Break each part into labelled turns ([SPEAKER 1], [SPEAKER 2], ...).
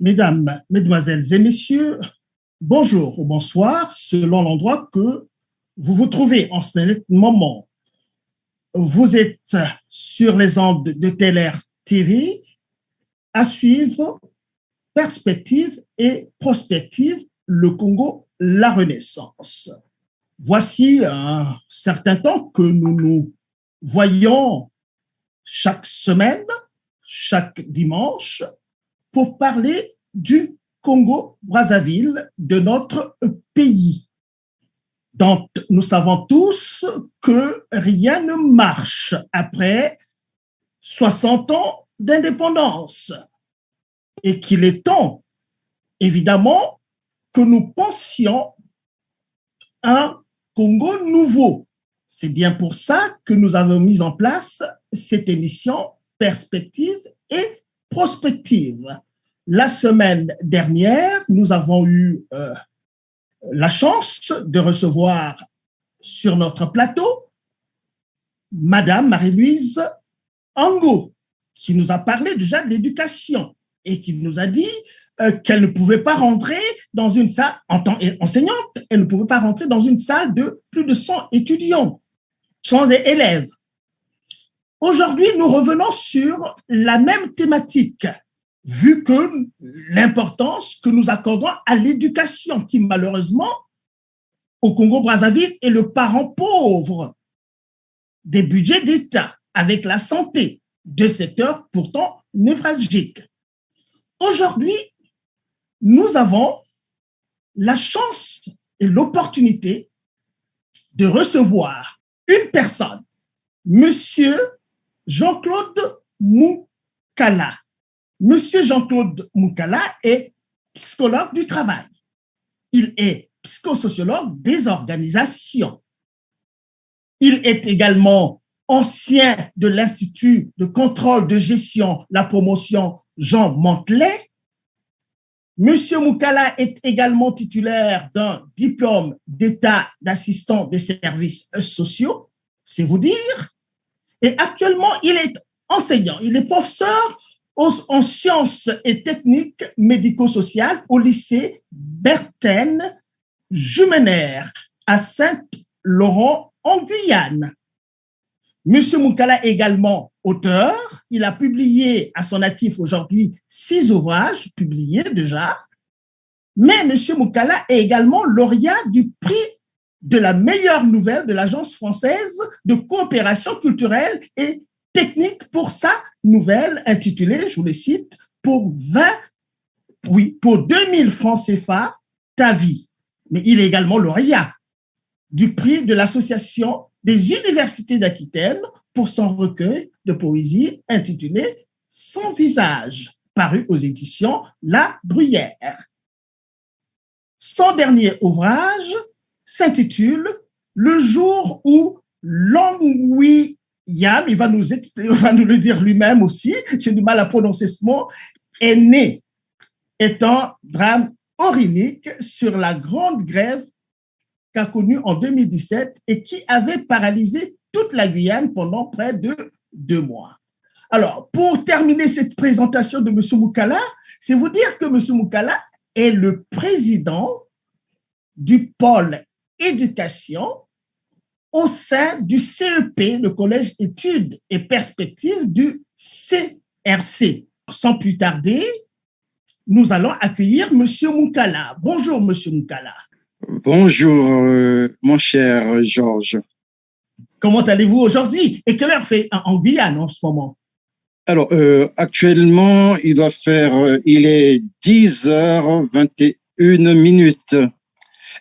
[SPEAKER 1] Mesdames, Mesdemoiselles et Messieurs, bonjour ou bonsoir, selon l'endroit que vous vous trouvez en ce moment. Vous êtes sur les ondes de Teler TV à suivre Perspective et Prospective, le Congo, la Renaissance. Voici un certain temps que nous nous voyons chaque semaine, chaque dimanche, pour parler du Congo-Brazzaville, de notre pays, dont nous savons tous que rien ne marche après 60 ans d'indépendance et qu'il est temps, évidemment, que nous pensions à un Congo nouveau. C'est bien pour ça que nous avons mis en place cette émission Perspective et Prospective. La semaine dernière, nous avons eu la chance de recevoir sur notre plateau Madame Marie-Louise Ango, qui nous a parlé déjà de l'éducation et qui nous a dit qu'elle ne pouvait pas rentrer dans une salle, en tant qu'enseignante, elle ne pouvait pas rentrer dans une salle de plus de 100 étudiants, 100 élèves. Aujourd'hui, nous revenons sur la même thématique, vu que l'importance que nous accordons à l'éducation, qui malheureusement, au Congo-Brazzaville, est le parent pauvre des budgets d'État, avec la santé, deux secteurs pourtant névralgiques. Aujourd'hui, nous avons la chance et l'opportunité de recevoir une personne, Monsieur Jean-Claude Moukala. Monsieur Jean-Claude Moukala est psychologue du travail. Il est psychosociologue des organisations. Il est également ancien de l'Institut de contrôle de gestion, la promotion Jean Mantelet. Monsieur Moukala est également titulaire d'un diplôme d'État d'assistant des services sociaux, c'est vous dire. Et actuellement, il est enseignant, il est professeur en sciences et techniques médico-sociales au lycée Berthen Jumener à Saint-Laurent en Guyane. Monsieur Moukala est également auteur. Il a publié à son actif aujourd'hui 6 ouvrages publiés déjà. Mais Monsieur Moukala est également lauréat du prix de la meilleure nouvelle de l'Agence française de coopération culturelle et technique pour sa nouvelle intitulée, je vous le cite, pour 2000 francs CFA, ta vie. Mais il est également lauréat du prix de l'Association des universités d'Aquitaine pour son recueil de poésie intitulé Sans visage, paru aux éditions La Bruyère. Son dernier ouvrage s'intitule Le jour où Longwy Yam, il va nous le dire lui-même aussi, j'ai du mal à prononcer ce mot, est né, est un drame horrifique sur la grande grève qu'a connue en 2017 et qui avait paralysé toute la Guyane pendant près de 2 mois. Alors, pour terminer cette présentation de M. Moukala, c'est vous dire que M. Moukala est le président du pôle éducation au sein du CEP, le Collège Études et Perspectives du CRC. Sans plus tarder, nous allons accueillir M. Moukala. Bonjour, M. Moukala.
[SPEAKER 2] Bonjour, mon cher Georges.
[SPEAKER 1] Comment allez-vous aujourd'hui? Et quelle heure fait en Guyane en ce moment?
[SPEAKER 2] Alors, actuellement, il est 10h21.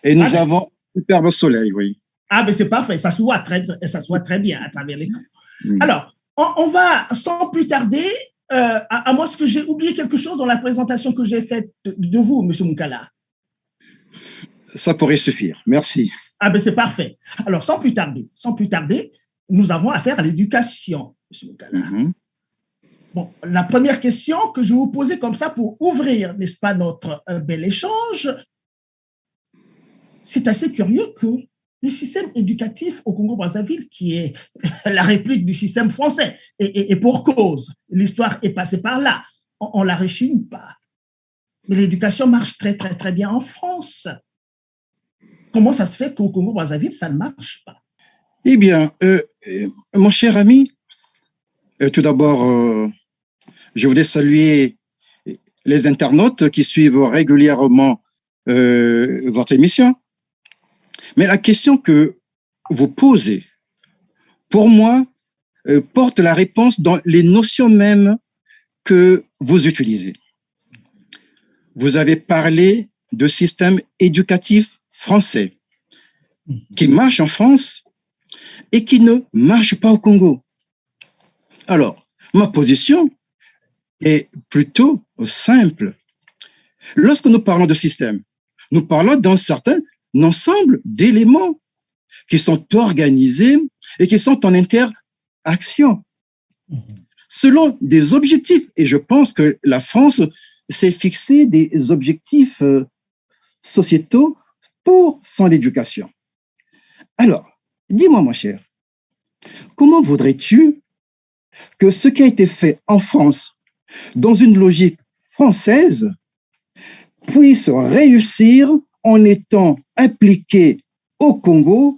[SPEAKER 2] Et nous avons un superbe soleil, oui.
[SPEAKER 1] Ah, mais c'est parfait, ça se voit très bien à travers l'écran. Alors, on va, sans plus tarder, à moins que j'ai oublié quelque chose dans la présentation que j'ai faite de vous, M. Moukala.
[SPEAKER 2] Ça pourrait suffire, merci.
[SPEAKER 1] Ah, ben c'est parfait. Alors, sans plus tarder, nous avons affaire à l'éducation, M. Moukala. Bon, la première question que je vais vous poser comme ça pour ouvrir, n'est-ce pas, notre bel échange, c'est assez curieux que le système éducatif au Congo-Brazzaville, qui est la réplique du système français, et pour cause, l'histoire est passée par là, on ne la rechigne pas. Mais l'éducation marche très, très, très bien en France. Comment ça se fait qu'au Congo-Brazzaville, ça ne marche pas?
[SPEAKER 2] Eh bien, mon cher ami, tout d'abord, je voulais saluer les internautes qui suivent régulièrement votre émission. Mais la question que vous posez, pour moi, porte la réponse dans les notions mêmes que vous utilisez. Vous avez parlé de système éducatif français qui marche en France et qui ne marche pas au Congo. Alors, ma position est plutôt simple. Lorsque nous parlons de système, nous parlons d'un certain ensemble d'éléments qui sont organisés et qui sont en interaction selon des objectifs. Et je pense que la France s'est fixé des objectifs sociétaux pour son éducation. Alors, dis-moi, mon cher, comment voudrais-tu que ce qui a été fait en France dans une logique française puisse réussir en étant appliqué au Congo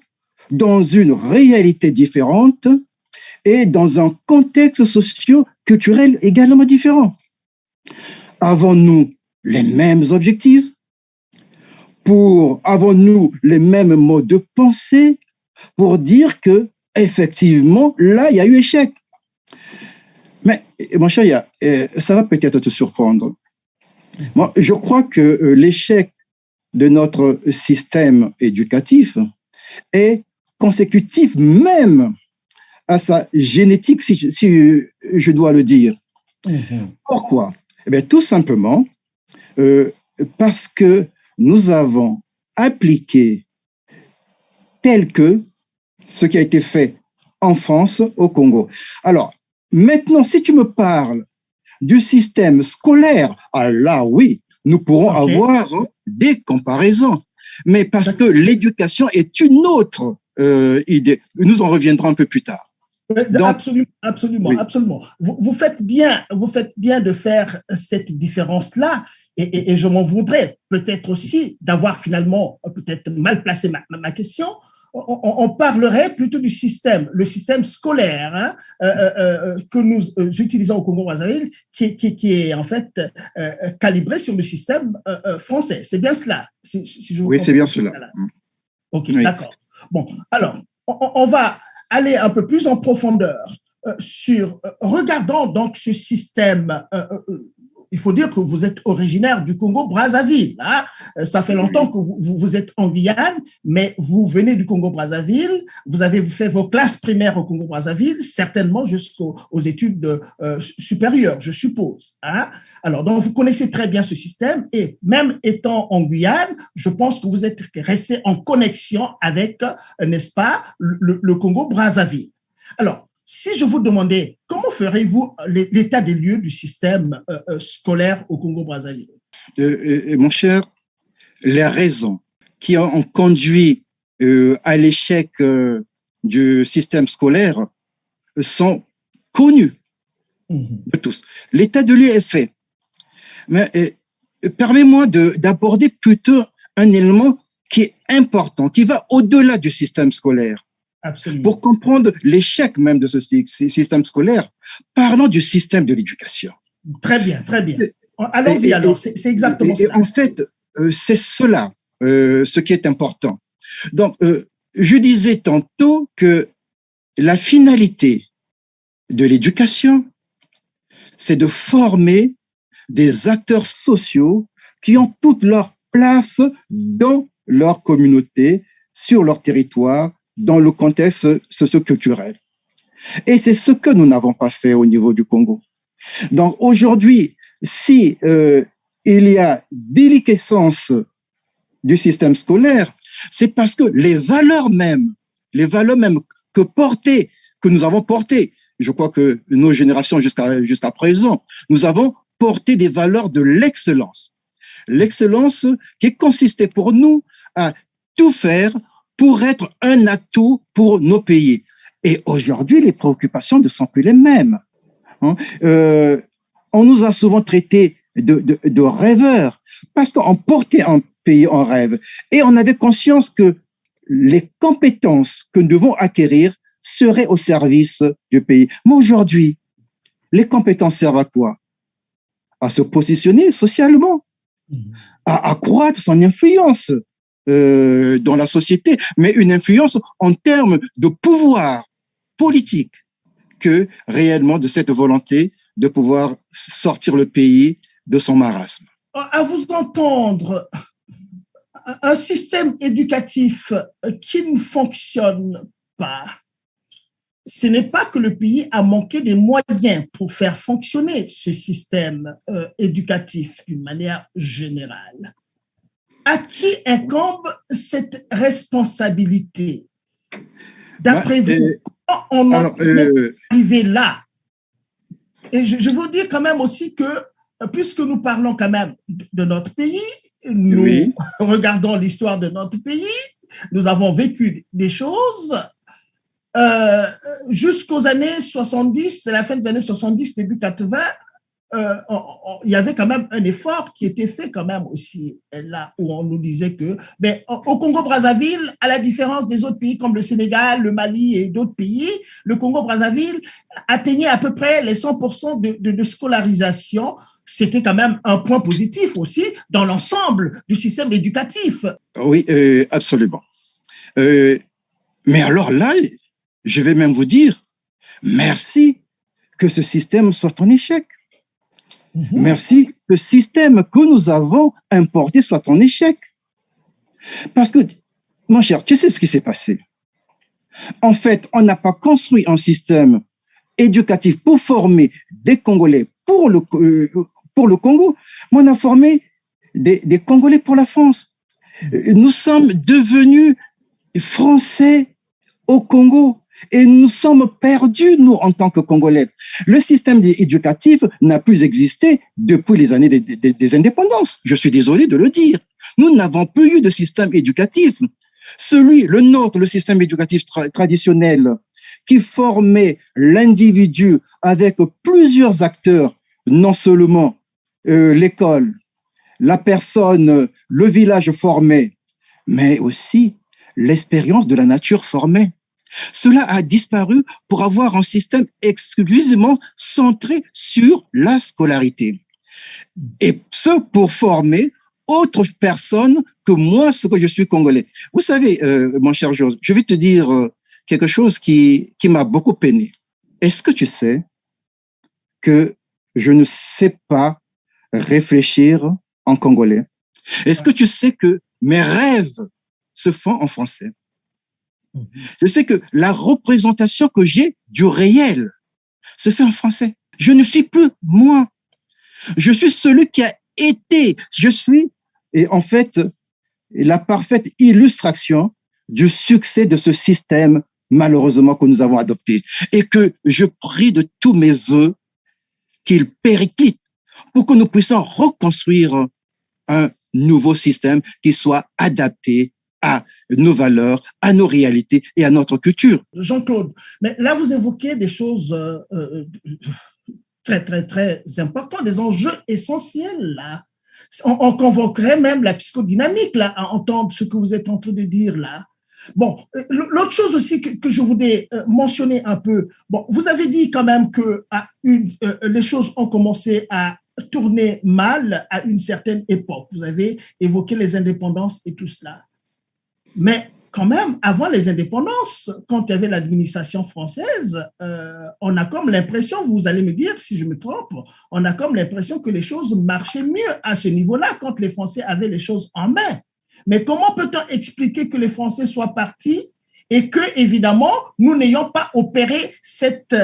[SPEAKER 2] dans une réalité différente et dans un contexte socio-culturel également différent? Avons-nous les mêmes objectifs? Avons-nous les mêmes modes de pensée pour dire que effectivement, là, il y a eu échec? Mais, mon cher, ça va peut-être te surprendre. Moi, je crois que l'échec de notre système éducatif est consécutif même à sa génétique, si je dois le dire. Pourquoi? Eh bien, tout simplement parce que nous avons appliqué tel que ce qui a été fait en France au Congo. Alors, maintenant, si tu me parles du système scolaire, là, oui, nous pourrons avoir des comparaisons. Mais parce que l'éducation est une autre idée. Nous en reviendrons un peu plus tard.
[SPEAKER 1] Donc, absolument. Vous faites bien de faire cette différence-là, et je m'en voudrais peut-être aussi d'avoir finalement peut-être mal placé ma question. On parlerait plutôt du système, le système scolaire que nous utilisons au Congo-Brazzaville, qui est en fait calibré sur le système français. C'est bien cela, si je vous
[SPEAKER 2] Oui, c'est bien cela.
[SPEAKER 1] Ok, oui. D'accord. Bon, alors, on va aller un peu plus en profondeur regardons donc ce système. Il faut dire que vous êtes originaire du Congo-Brazzaville. Hein? Ça fait longtemps que vous êtes en Guyane, mais vous venez du Congo-Brazzaville. Vous avez fait vos classes primaires au Congo-Brazzaville, certainement jusqu'aux études supérieures, je suppose. Hein? Alors, donc, vous connaissez très bien ce système et même étant en Guyane, je pense que vous êtes resté en connexion avec, n'est-ce pas, le Congo-Brazzaville. Alors, si je vous demandais, comment ferez-vous l'état des lieux du système scolaire au Congo-Brazzaville?
[SPEAKER 2] Mon cher, les raisons qui ont conduit à l'échec du système scolaire sont connues de tous. L'état de lieu est fait. Mais permets-moi d'aborder plutôt un élément qui est important, qui va au-delà du système scolaire.
[SPEAKER 1] Absolument.
[SPEAKER 2] Pour comprendre l'échec même de ce système scolaire, parlons du système de l'éducation.
[SPEAKER 1] Très bien, très bien. Allons-y alors, c'est exactement ça.
[SPEAKER 2] En fait, c'est cela ce qui est important. Donc, je disais tantôt que la finalité de l'éducation, c'est de former des acteurs sociaux qui ont toute leur place dans leur communauté, sur leur territoire, dans le contexte socio-culturel. Et c'est ce que nous n'avons pas fait au niveau du Congo. Donc aujourd'hui, si il y a déliquescence du système scolaire, c'est parce que les valeurs mêmes que nous avons portées, je crois que nos générations jusqu'à présent, nous avons porté des valeurs de l'excellence. L'excellence qui consistait pour nous à tout faire pour être un atout pour nos pays. Et aujourd'hui, les préoccupations ne sont plus les mêmes. On nous a souvent traités de rêveurs, parce qu'on portait un pays en rêve et on avait conscience que les compétences que nous devons acquérir seraient au service du pays. Mais aujourd'hui, les compétences servent à quoi? À se positionner socialement, à accroître son influence dans la société, mais une influence en termes de pouvoir politique que réellement de cette volonté de pouvoir sortir le pays de son marasme.
[SPEAKER 1] À vous entendre, un système éducatif qui ne fonctionne pas, ce n'est pas que le pays a manqué des moyens pour faire fonctionner ce système éducatif d'une manière générale. À qui incombe cette responsabilité? D'après vous, comment on en est arrivé là? Et je veux dire quand même aussi que, puisque nous parlons quand même de notre pays, nous regardons l'histoire de notre pays, nous avons vécu des choses jusqu'aux années 70, c'est la fin des années 70, début 80, il y avait quand même un effort qui était fait quand même aussi là où on nous disait que au Congo-Brazzaville, à la différence des autres pays comme le Sénégal, le Mali et d'autres pays, le Congo-Brazzaville atteignait à peu près les 100% de scolarisation. C'était quand même un point positif aussi dans l'ensemble du système éducatif.
[SPEAKER 2] Oui, absolument. Mais alors là, je vais même vous dire, merci que ce système soit en échec. Merci que le système que nous avons importé soit en échec. Parce que, mon cher, tu sais ce qui s'est passé. En fait, on n'a pas construit un système éducatif pour former des Congolais pour le Congo, mais on a formé des Congolais pour la France. Nous sommes devenus Français au Congo. Et nous sommes perdus, nous, en tant que Congolais. Le système éducatif n'a plus existé depuis les années des indépendances. Je suis désolé de le dire. Nous n'avons plus eu de système éducatif. Le nôtre, le système éducatif traditionnel, qui formait l'individu avec plusieurs acteurs, non seulement l'école, la personne, le village formé, mais aussi l'expérience de la nature formée. Cela a disparu pour avoir un système exclusivement centré sur la scolarité. Et ce, pour former autre personne que moi, ce que je suis congolais. Vous savez, mon cher Georges, je vais te dire quelque chose qui m'a beaucoup peiné. Est-ce que tu sais que je ne sais pas réfléchir en congolais? Est-ce que tu sais que mes rêves se font en français? Je sais que la représentation que j'ai du réel se fait en français. Je ne suis plus moi. Je suis celui qui a été. Je suis, et en fait, la parfaite illustration du succès de ce système, malheureusement, que nous avons adopté. Et que je prie de tous mes voeux qu'il périclite pour que nous puissions reconstruire un nouveau système qui soit adapté à nos valeurs, à nos réalités et à notre culture.
[SPEAKER 1] Jean-Claude, mais là, vous évoquez des choses très, très, très importantes, des enjeux essentiels, là. On convoquerait même la psychodynamique, là, à entendre ce que vous êtes en train de dire, là. Bon, l'autre chose aussi que je voulais mentionner un peu, bon, vous avez dit quand même que les choses ont commencé à tourner mal à une certaine époque. Vous avez évoqué les indépendances et tout cela. Mais quand même, avant les indépendances, quand il y avait l'administration française, on a comme l'impression, vous allez me dire si je me trompe, on a comme l'impression que les choses marchaient mieux à ce niveau-là quand les Français avaient les choses en main. Mais comment peut-on expliquer que les Français soient partis et que, évidemment, nous n'ayons pas opéré cette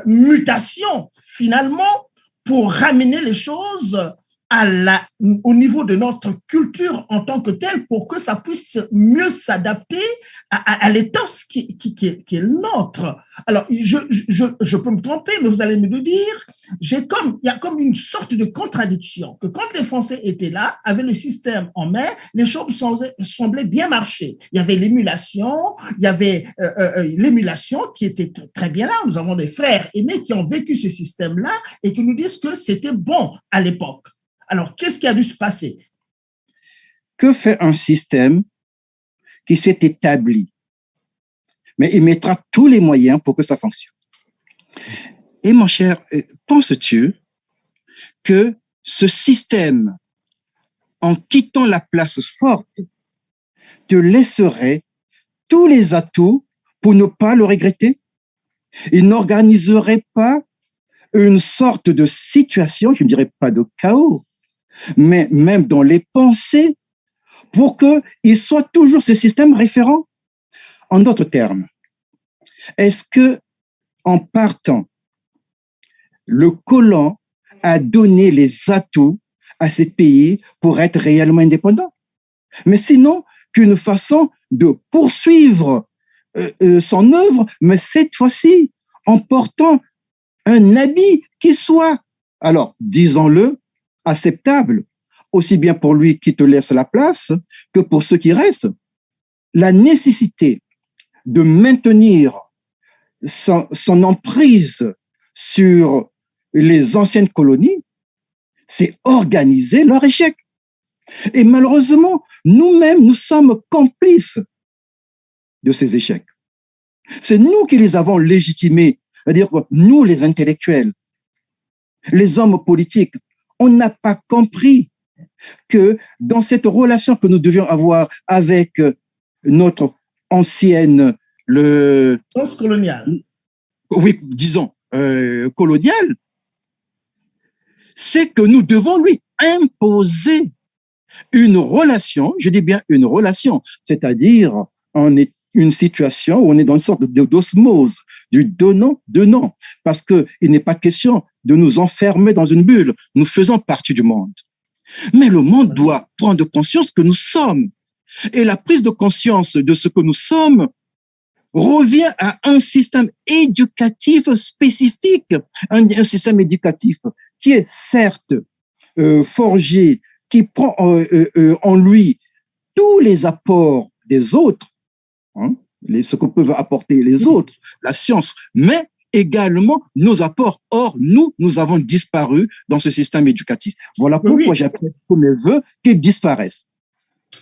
[SPEAKER 1] mutation, finalement, pour ramener les choses au niveau de notre culture en tant que telle pour que ça puisse mieux s'adapter à l'éthos qui est le nôtre. Alors, je peux me tromper, mais vous allez me le dire, il y a comme une sorte de contradiction, que quand les Français étaient là, avaient le système en main, les choses semblaient bien marcher. Il y avait l'émulation, qui était très bien là. Nous avons des frères aînés qui ont vécu ce système-là et qui nous disent que c'était bon à l'époque. Alors, qu'est-ce qui a dû se passer?
[SPEAKER 2] Que fait un système qui s'est établi? Mais il mettra tous les moyens pour que ça fonctionne. Et mon cher, penses-tu que ce système, en quittant la place forte, te laisserait tous les atouts pour ne pas le regretter? Il n'organiserait pas une sorte de situation, je ne dirais pas de chaos, mais même dans les pensées, pour qu'il soit toujours ce système référent? En d'autres termes, est-ce que, en partant, le colon a donné les atouts à ces pays pour être réellement indépendants? Mais sinon, qu'une façon de poursuivre son œuvre, mais cette fois-ci, en portant un habit qui soit, alors, disons-le, acceptable, aussi bien pour lui qui te laisse la place que pour ceux qui restent. La nécessité de maintenir son emprise sur les anciennes colonies, c'est organiser leur échec. Et malheureusement, nous-mêmes, nous sommes complices de ces échecs. C'est nous qui les avons légitimés, c'est-à-dire que nous, les intellectuels, les hommes politiques, on n'a pas compris que dans cette relation que nous devions avoir avec notre ancienne,
[SPEAKER 1] Post-coloniale.
[SPEAKER 2] Oui, disons, coloniale, c'est que nous devons lui imposer une relation, je dis bien une relation, c'est-à-dire une situation où on est dans une sorte d'osmose, du donnant-donnant, parce qu'il n'est pas question de nous enfermer dans une bulle. Nous faisons partie du monde. Mais le monde doit prendre conscience que nous sommes. Et la prise de conscience de ce que nous sommes revient à un système éducatif spécifique, un système éducatif qui est certes forgé, qui prend en lui tous les apports des autres, hein, ce que peuvent apporter les autres, la science, mais également nos apports. Or, nous avons disparu dans ce système éducatif. Voilà pourquoi j'appelle tous mes voeux qu'ils disparaissent.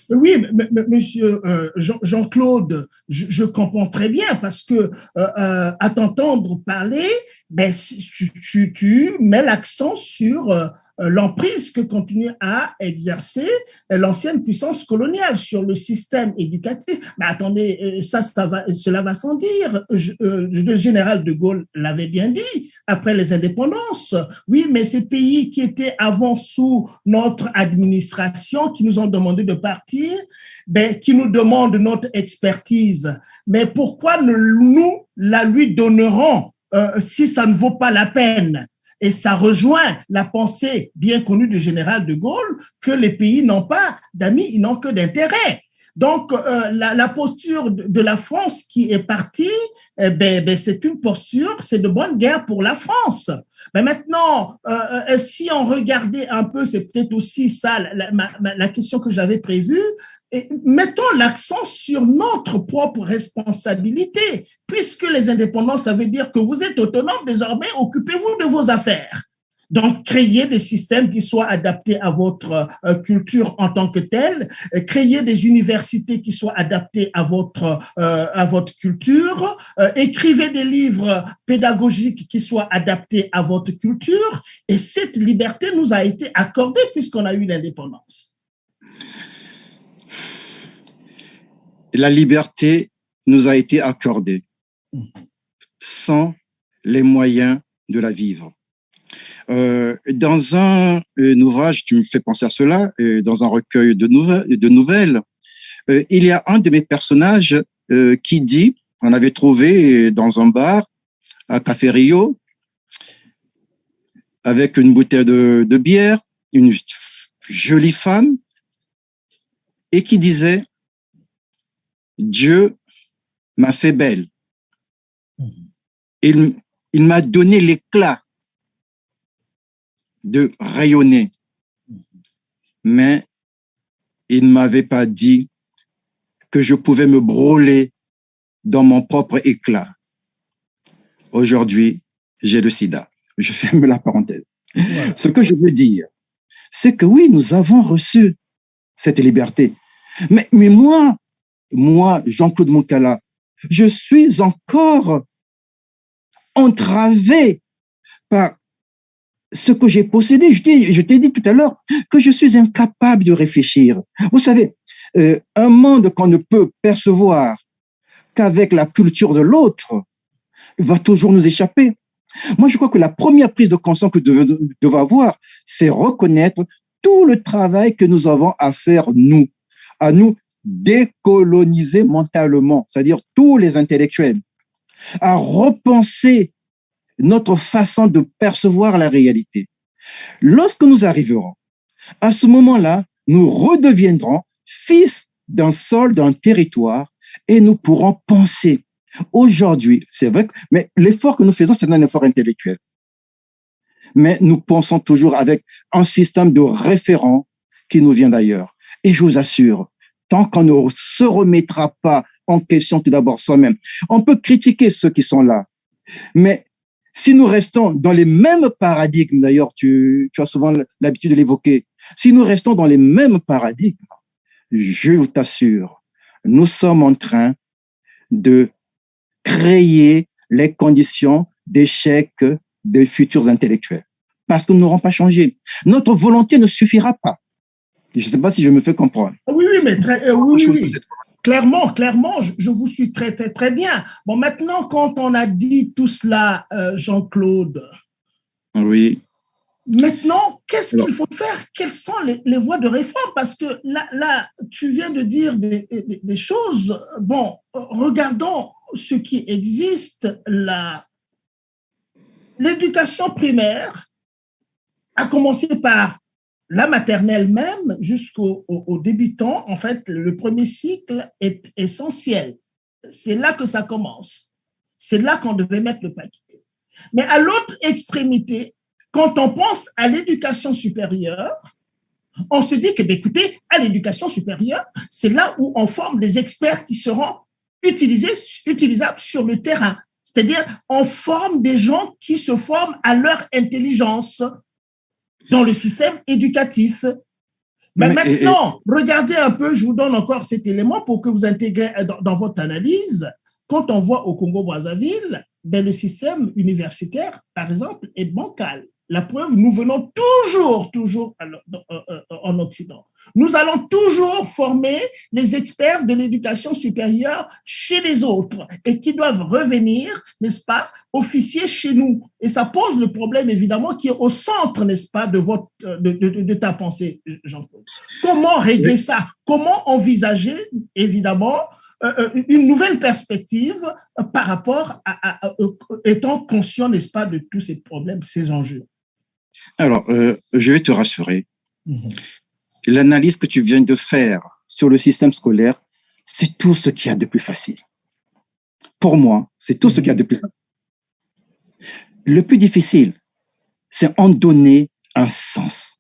[SPEAKER 1] Oui, monsieur Jean-Claude, je comprends très bien parce que à t'entendre parler, ben, tu mets l'accent sur l'emprise que continue à exercer l'ancienne puissance coloniale sur le système éducatif. Mais attendez, cela va sans dire. Le général de Gaulle l'avait bien dit après les indépendances. Oui, mais ces pays qui étaient avant sous notre administration, qui nous ont demandé de partir, ben, qui nous demandent notre expertise. Mais pourquoi nous la lui donnerons si ça ne vaut pas la peine? Et ça rejoint la pensée bien connue du général de Gaulle que les pays n'ont pas d'amis, ils n'ont que d'intérêts. Donc, la posture de la France qui est partie, c'est une posture, c'est de bonne guerre pour la France. Mais maintenant, si on regardait un peu, c'est peut-être aussi ça la question que j'avais prévue, et mettons l'accent sur notre propre responsabilité, puisque les indépendants, ça veut dire que vous êtes autonome désormais, occupez-vous de vos affaires. Donc, créer des systèmes qui soient adaptés à votre culture en tant que telle, créer des universités qui soient adaptées à votre culture, écrivez des livres pédagogiques qui soient adaptés à votre culture, et cette liberté nous a été accordée puisqu'on a eu l'indépendance.
[SPEAKER 2] La liberté nous a été accordée sans les moyens de la vivre. Dans un ouvrage, tu me fais penser à cela, dans un recueil de nouvelles, il y a un de mes personnages qui dit, on avait trouvé dans un bar à Café Rio, avec une bouteille de bière, une jolie femme, et qui disait, Dieu m'a fait belle. Il m'a donné l'éclat de rayonner. Mais il ne m'avait pas dit que je pouvais me brûler dans mon propre éclat. Aujourd'hui, j'ai le sida. Je ferme la parenthèse. Voilà. Ce que je veux dire, c'est que oui, nous avons reçu cette liberté. Mais moi, Jean-Claude Moncala, je suis encore entravé par ce que j'ai possédé. Je t'ai dit tout à l'heure que je suis incapable de réfléchir. Vous savez, un monde qu'on ne peut percevoir qu'avec la culture de l'autre va toujours nous échapper. Moi, je crois que la première prise de conscience que nous devons avoir, c'est reconnaître tout le travail que nous avons à faire, à nous décoloniser mentalement, c'est-à-dire tous les intellectuels, à repenser notre façon de percevoir la réalité. Lorsque nous arriverons, à ce moment-là, nous redeviendrons fils d'un sol, d'un territoire, et nous pourrons penser. Aujourd'hui, c'est vrai, mais l'effort que nous faisons, c'est un effort intellectuel. Mais nous pensons toujours avec un système de référent qui nous vient d'ailleurs. Et je vous assure, tant qu'on ne se remettra pas en question tout d'abord soi-même, on peut critiquer ceux qui sont là, mais si nous restons dans les mêmes paradigmes, d'ailleurs, tu as souvent l'habitude de l'évoquer, si nous restons dans les mêmes paradigmes, je t'assure, nous sommes en train de créer les conditions d'échec des futurs intellectuels. Parce que nous n'aurons pas changé. Notre volonté ne suffira pas. Je ne sais pas si je me fais comprendre.
[SPEAKER 1] Oui, mais oui. Clairement, je vous suis très, très, très bien. Bon, maintenant, quand on a dit tout cela, Jean-Claude,
[SPEAKER 2] oui.
[SPEAKER 1] Maintenant, qu'est-ce qu'il faut faire? Quelles sont les voies de réforme? Parce que là, tu viens de dire des choses. Bon, regardons ce qui existe. L'éducation primaire a commencé par la maternelle même jusqu'au débutant. En fait, le premier cycle est essentiel. C'est là que ça commence. C'est là qu'on devait mettre le paquet. Mais à l'autre extrémité, quand on pense à l'éducation supérieure, on se dit que, écoutez, à l'éducation supérieure, c'est là où on forme des experts qui seront utilisables sur le terrain. C'est-à-dire, on forme des gens qui se forment à leur intelligence dans le système éducatif. Mais maintenant, regardez un peu, je vous donne encore cet élément pour que vous intégrez dans votre analyse. Quand on voit au Congo-Brazzaville, le système universitaire, par exemple, est bancal. La preuve, nous venons toujours en Occident. Nous allons toujours former les experts de l'éducation supérieure chez les autres et qui doivent revenir, n'est-ce pas, officier chez nous. Et ça pose le problème, évidemment, qui est au centre, n'est-ce pas, de ta pensée, Jean-Paul. Comment régler ça? Comment envisager, évidemment, une nouvelle perspective par rapport à étant conscient, n'est-ce pas, de tous ces problèmes, ces enjeux?
[SPEAKER 2] Alors, je vais te rassurer. L'analyse que tu viens de faire sur le système scolaire, c'est tout ce qu'il y a de plus facile. Pour moi, c'est tout ce qu'il y a de plus facile. Le plus difficile, c'est en donner un sens.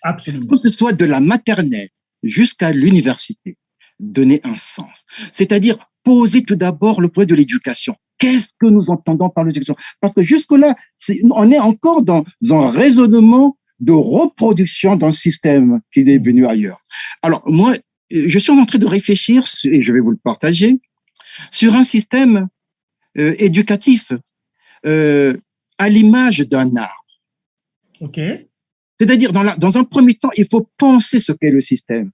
[SPEAKER 1] Absolument.
[SPEAKER 2] Que ce soit de la maternelle jusqu'à l'université, donner un sens. C'est-à-dire poser tout d'abord le point de l'éducation. Qu'est-ce que nous entendons par l'éducation? Parce que jusque-là, on est encore dans un raisonnement de reproduction d'un système qui est venu ailleurs. Alors, moi, je suis en train de réfléchir, et je vais vous le partager, sur un système éducatif à l'image d'un arbre.
[SPEAKER 1] OK.
[SPEAKER 2] C'est-à-dire, dans un premier temps, il faut penser ce qu'est le système,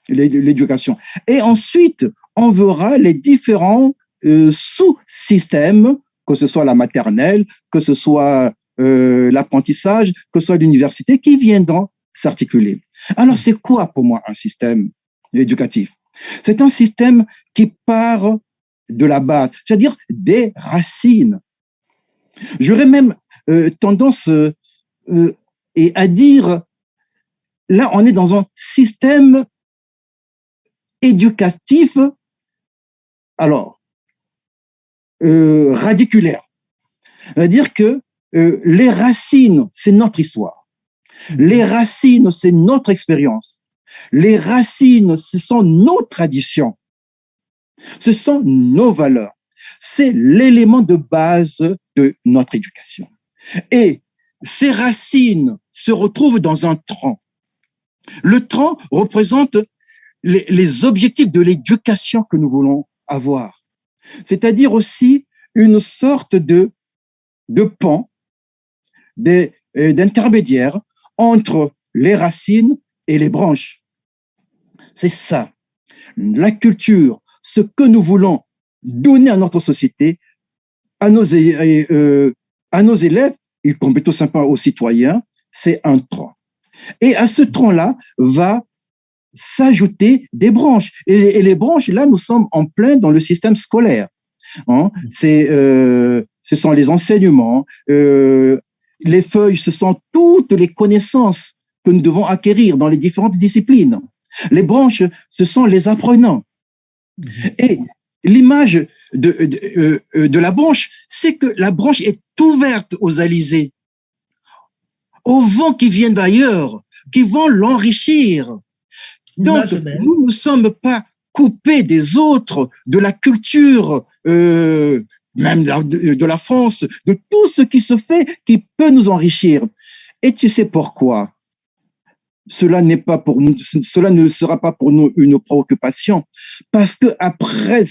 [SPEAKER 2] l'éducation. Et ensuite, on verra les différents sous-systèmes, que ce soit la maternelle, que ce soit l'apprentissage, que ce soit l'université, qui viendront s'articuler. Alors, c'est quoi pour moi un système éducatif? C'est un système qui part de la base, c'est-à-dire des racines. J'aurais même tendance à dire, là, on est dans un système éducatif, alors, radiculaire. C'est-à-dire que les racines, c'est notre histoire. Les racines, c'est notre expérience. Les racines, ce sont nos traditions. Ce sont nos valeurs. C'est l'élément de base de notre éducation. Et ces racines se retrouvent dans un tronc. Le tronc représente les objectifs de l'éducation que nous voulons avoir. C'est-à-dire aussi une sorte de pont, d'intermédiaire entre les racines et les branches. C'est ça. La culture, ce que nous voulons donner à notre société, à nos élèves, y compris tout simplement aux citoyens, c'est un tronc. Et à ce tronc-là va s'ajouter des branches. Et les branches, là, nous sommes en plein dans le système scolaire. Hein? Ce sont les enseignements, les feuilles, ce sont toutes les connaissances que nous devons acquérir dans les différentes disciplines. Les branches, ce sont les apprenants. Et l'image de la branche, c'est que la branche est ouverte aux alizés, aux vents qui viennent d'ailleurs, qui vont l'enrichir. Donc, nous ne sommes pas coupés des autres, de la culture, même de la France, de tout ce qui se fait, qui peut nous enrichir. Et tu sais pourquoi? Cela n'est pas pour nous, cela ne sera pas pour nous une préoccupation, parce que après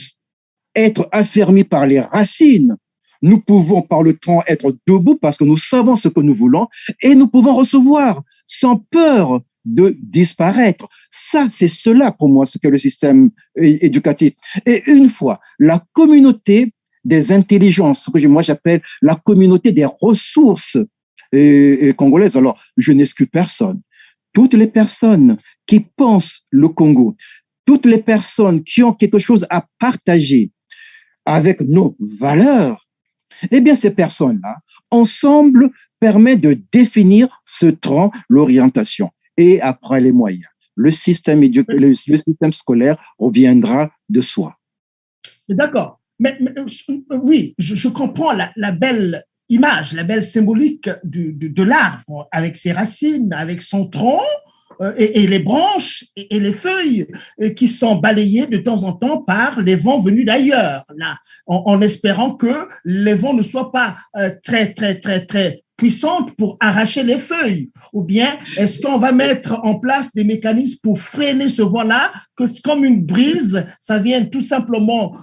[SPEAKER 2] être affermis par les racines, nous pouvons par le tronc être debout parce que nous savons ce que nous voulons et nous pouvons recevoir sans peur de disparaître. Ça, c'est cela pour moi, ce que le système éducatif. Et une fois la communauté des intelligences, ce que moi j'appelle la communauté des ressources congolaises, alors je n'exclus personne. Toutes les personnes qui pensent le Congo, toutes les personnes qui ont quelque chose à partager avec nos valeurs, eh bien, ces personnes-là, ensemble, permettent de définir ce tronc, l'orientation. Et après les moyens, le système scolaire reviendra de soi.
[SPEAKER 1] D'accord. Mais oui, je comprends la belle image, la belle symbolique de l'arbre, avec ses racines, avec son tronc, et les branches et les feuilles qui sont balayées de temps en temps par les vents venus d'ailleurs, là, en espérant que les vents ne soient pas très puissantes pour arracher les feuilles? Ou bien est-ce qu'on va mettre en place des mécanismes pour freiner ce vent-là, que c'est comme une brise, ça vient tout simplement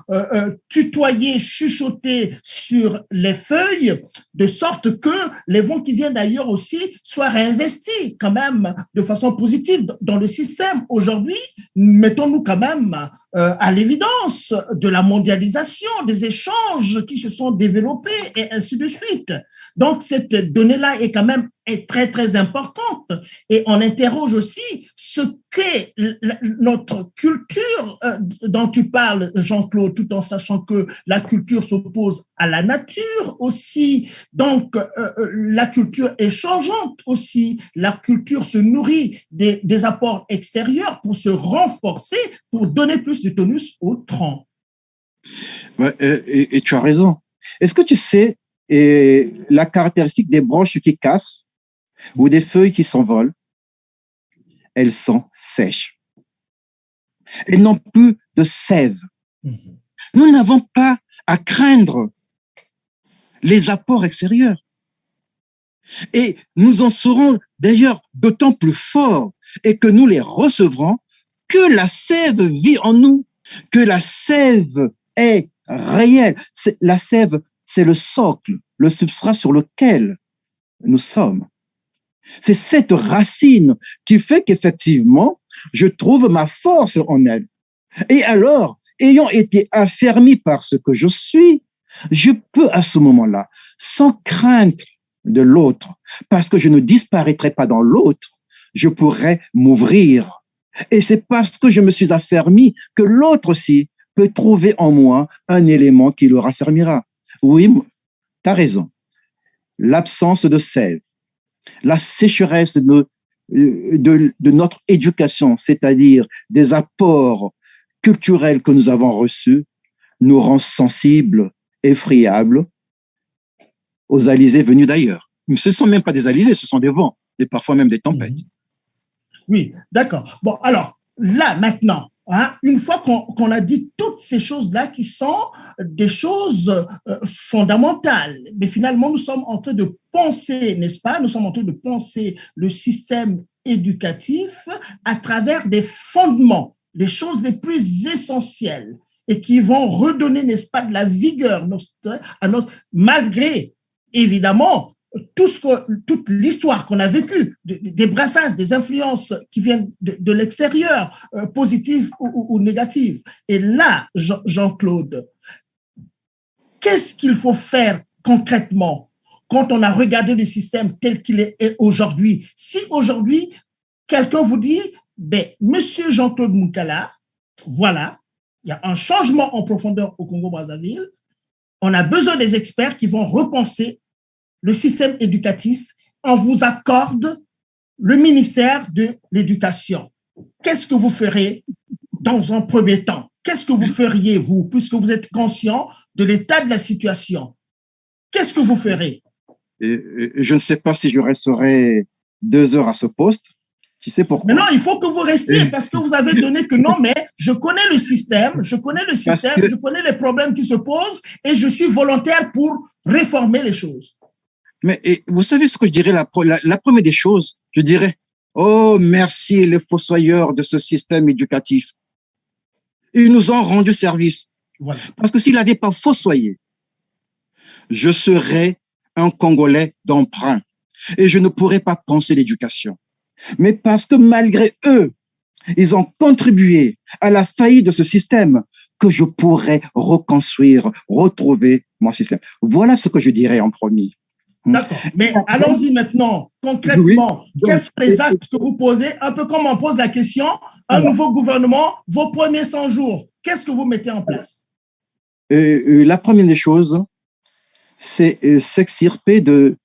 [SPEAKER 1] tutoyer, chuchoter sur les feuilles, de sorte que les vents qui viennent d'ailleurs aussi soient réinvestis quand même de façon positive dans le système. Aujourd'hui, mettons-nous quand même à l'évidence de la mondialisation, des échanges qui se sont développés et ainsi de suite. Donc, cette donnée-là est quand même très importante, et on interroge aussi ce qu'est notre culture dont tu parles, Jean-Claude, tout en sachant que la culture s'oppose à la nature aussi. Donc, la culture est changeante aussi. La culture se nourrit des apports extérieurs pour se renforcer, pour donner plus de tonus au tronc.
[SPEAKER 2] Ouais, et tu as raison. Est-ce que tu sais la caractéristique des branches qui cassent ou des feuilles qui s'envolent? Elles sont sèches. Elles n'ont plus de sève. Nous n'avons pas à craindre les apports extérieurs. Et nous en serons d'ailleurs d'autant plus forts et que nous les recevrons que la sève vit en nous, que la sève est réelle. La sève, c'est le socle, le substrat sur lequel nous sommes. C'est cette racine qui fait qu'effectivement, je trouve ma force en elle. Et alors, ayant été affermi par ce que je suis, je peux à ce moment-là, sans crainte de l'autre, parce que je ne disparaîtrai pas dans l'autre, je pourrais m'ouvrir. Et c'est parce que je me suis affermi que l'autre aussi peut trouver en moi un élément qui le raffermira. Oui, tu as raison. L'absence de sève, la sécheresse de notre éducation, c'est-à-dire des apports culturels que nous avons reçus, nous rend sensibles et friables aux alizés venus d'ailleurs. Mais ce ne sont même pas des alizés, ce sont des vents, et parfois même des tempêtes.
[SPEAKER 1] Oui, d'accord. Bon, alors, là, maintenant, hein, une fois qu'on a dit toutes ces choses-là qui sont des choses fondamentales, mais finalement, nous sommes en train de penser, n'est-ce pas? Nous sommes en train de penser le système éducatif à travers des fondements, les choses les plus essentielles et qui vont redonner, n'est-ce pas, de la vigueur à notre, malgré, évidemment, toute l'histoire qu'on a vécue, des brassages, des influences qui viennent de l'extérieur, positives ou négatives. Et là, Jean-Claude, qu'est-ce qu'il faut faire concrètement quand on a regardé le système tel qu'il est aujourd'hui? Si aujourd'hui, quelqu'un vous dit, ben, Monsieur Jean-Claude Mounkala, voilà, il y a un changement en profondeur au Congo-Brazzaville, on a besoin des experts qui vont repenser le système éducatif, on vous accorde le ministère de l'Éducation. Qu'est-ce que vous ferez dans un premier temps? Qu'est-ce que vous feriez, vous, puisque vous êtes conscient de l'état de la situation? Qu'est-ce que vous ferez?
[SPEAKER 2] Je ne sais pas si je resterai 2 heures à ce poste. Tu sais pourquoi?
[SPEAKER 1] Mais non, il faut que vous restiez parce que vous avez donné que non, mais je connais le système, je connais les problèmes qui se posent et je suis volontaire pour réformer les choses.
[SPEAKER 2] Mais vous savez ce que je dirais, la première des choses, je dirais, oh, merci les fossoyeurs de ce système éducatif. Ils nous ont rendu service.
[SPEAKER 1] Voilà.
[SPEAKER 2] Parce que s'ils n'avaient pas fossoyé, je serais un Congolais d'emprunt et je ne pourrais pas penser l'éducation. Mais parce que malgré eux, ils ont contribué à la faillite de ce système que je pourrais reconstruire, retrouver mon système. Voilà ce que je dirais en premier.
[SPEAKER 1] D'accord. Mais allons-y maintenant, concrètement. Oui. Quels sont les actes que vous posez? Un peu comme on pose la question, nouveau gouvernement, vos premiers 100 jours, qu'est-ce que vous mettez en place?
[SPEAKER 2] La première des choses, c'est s'extirper de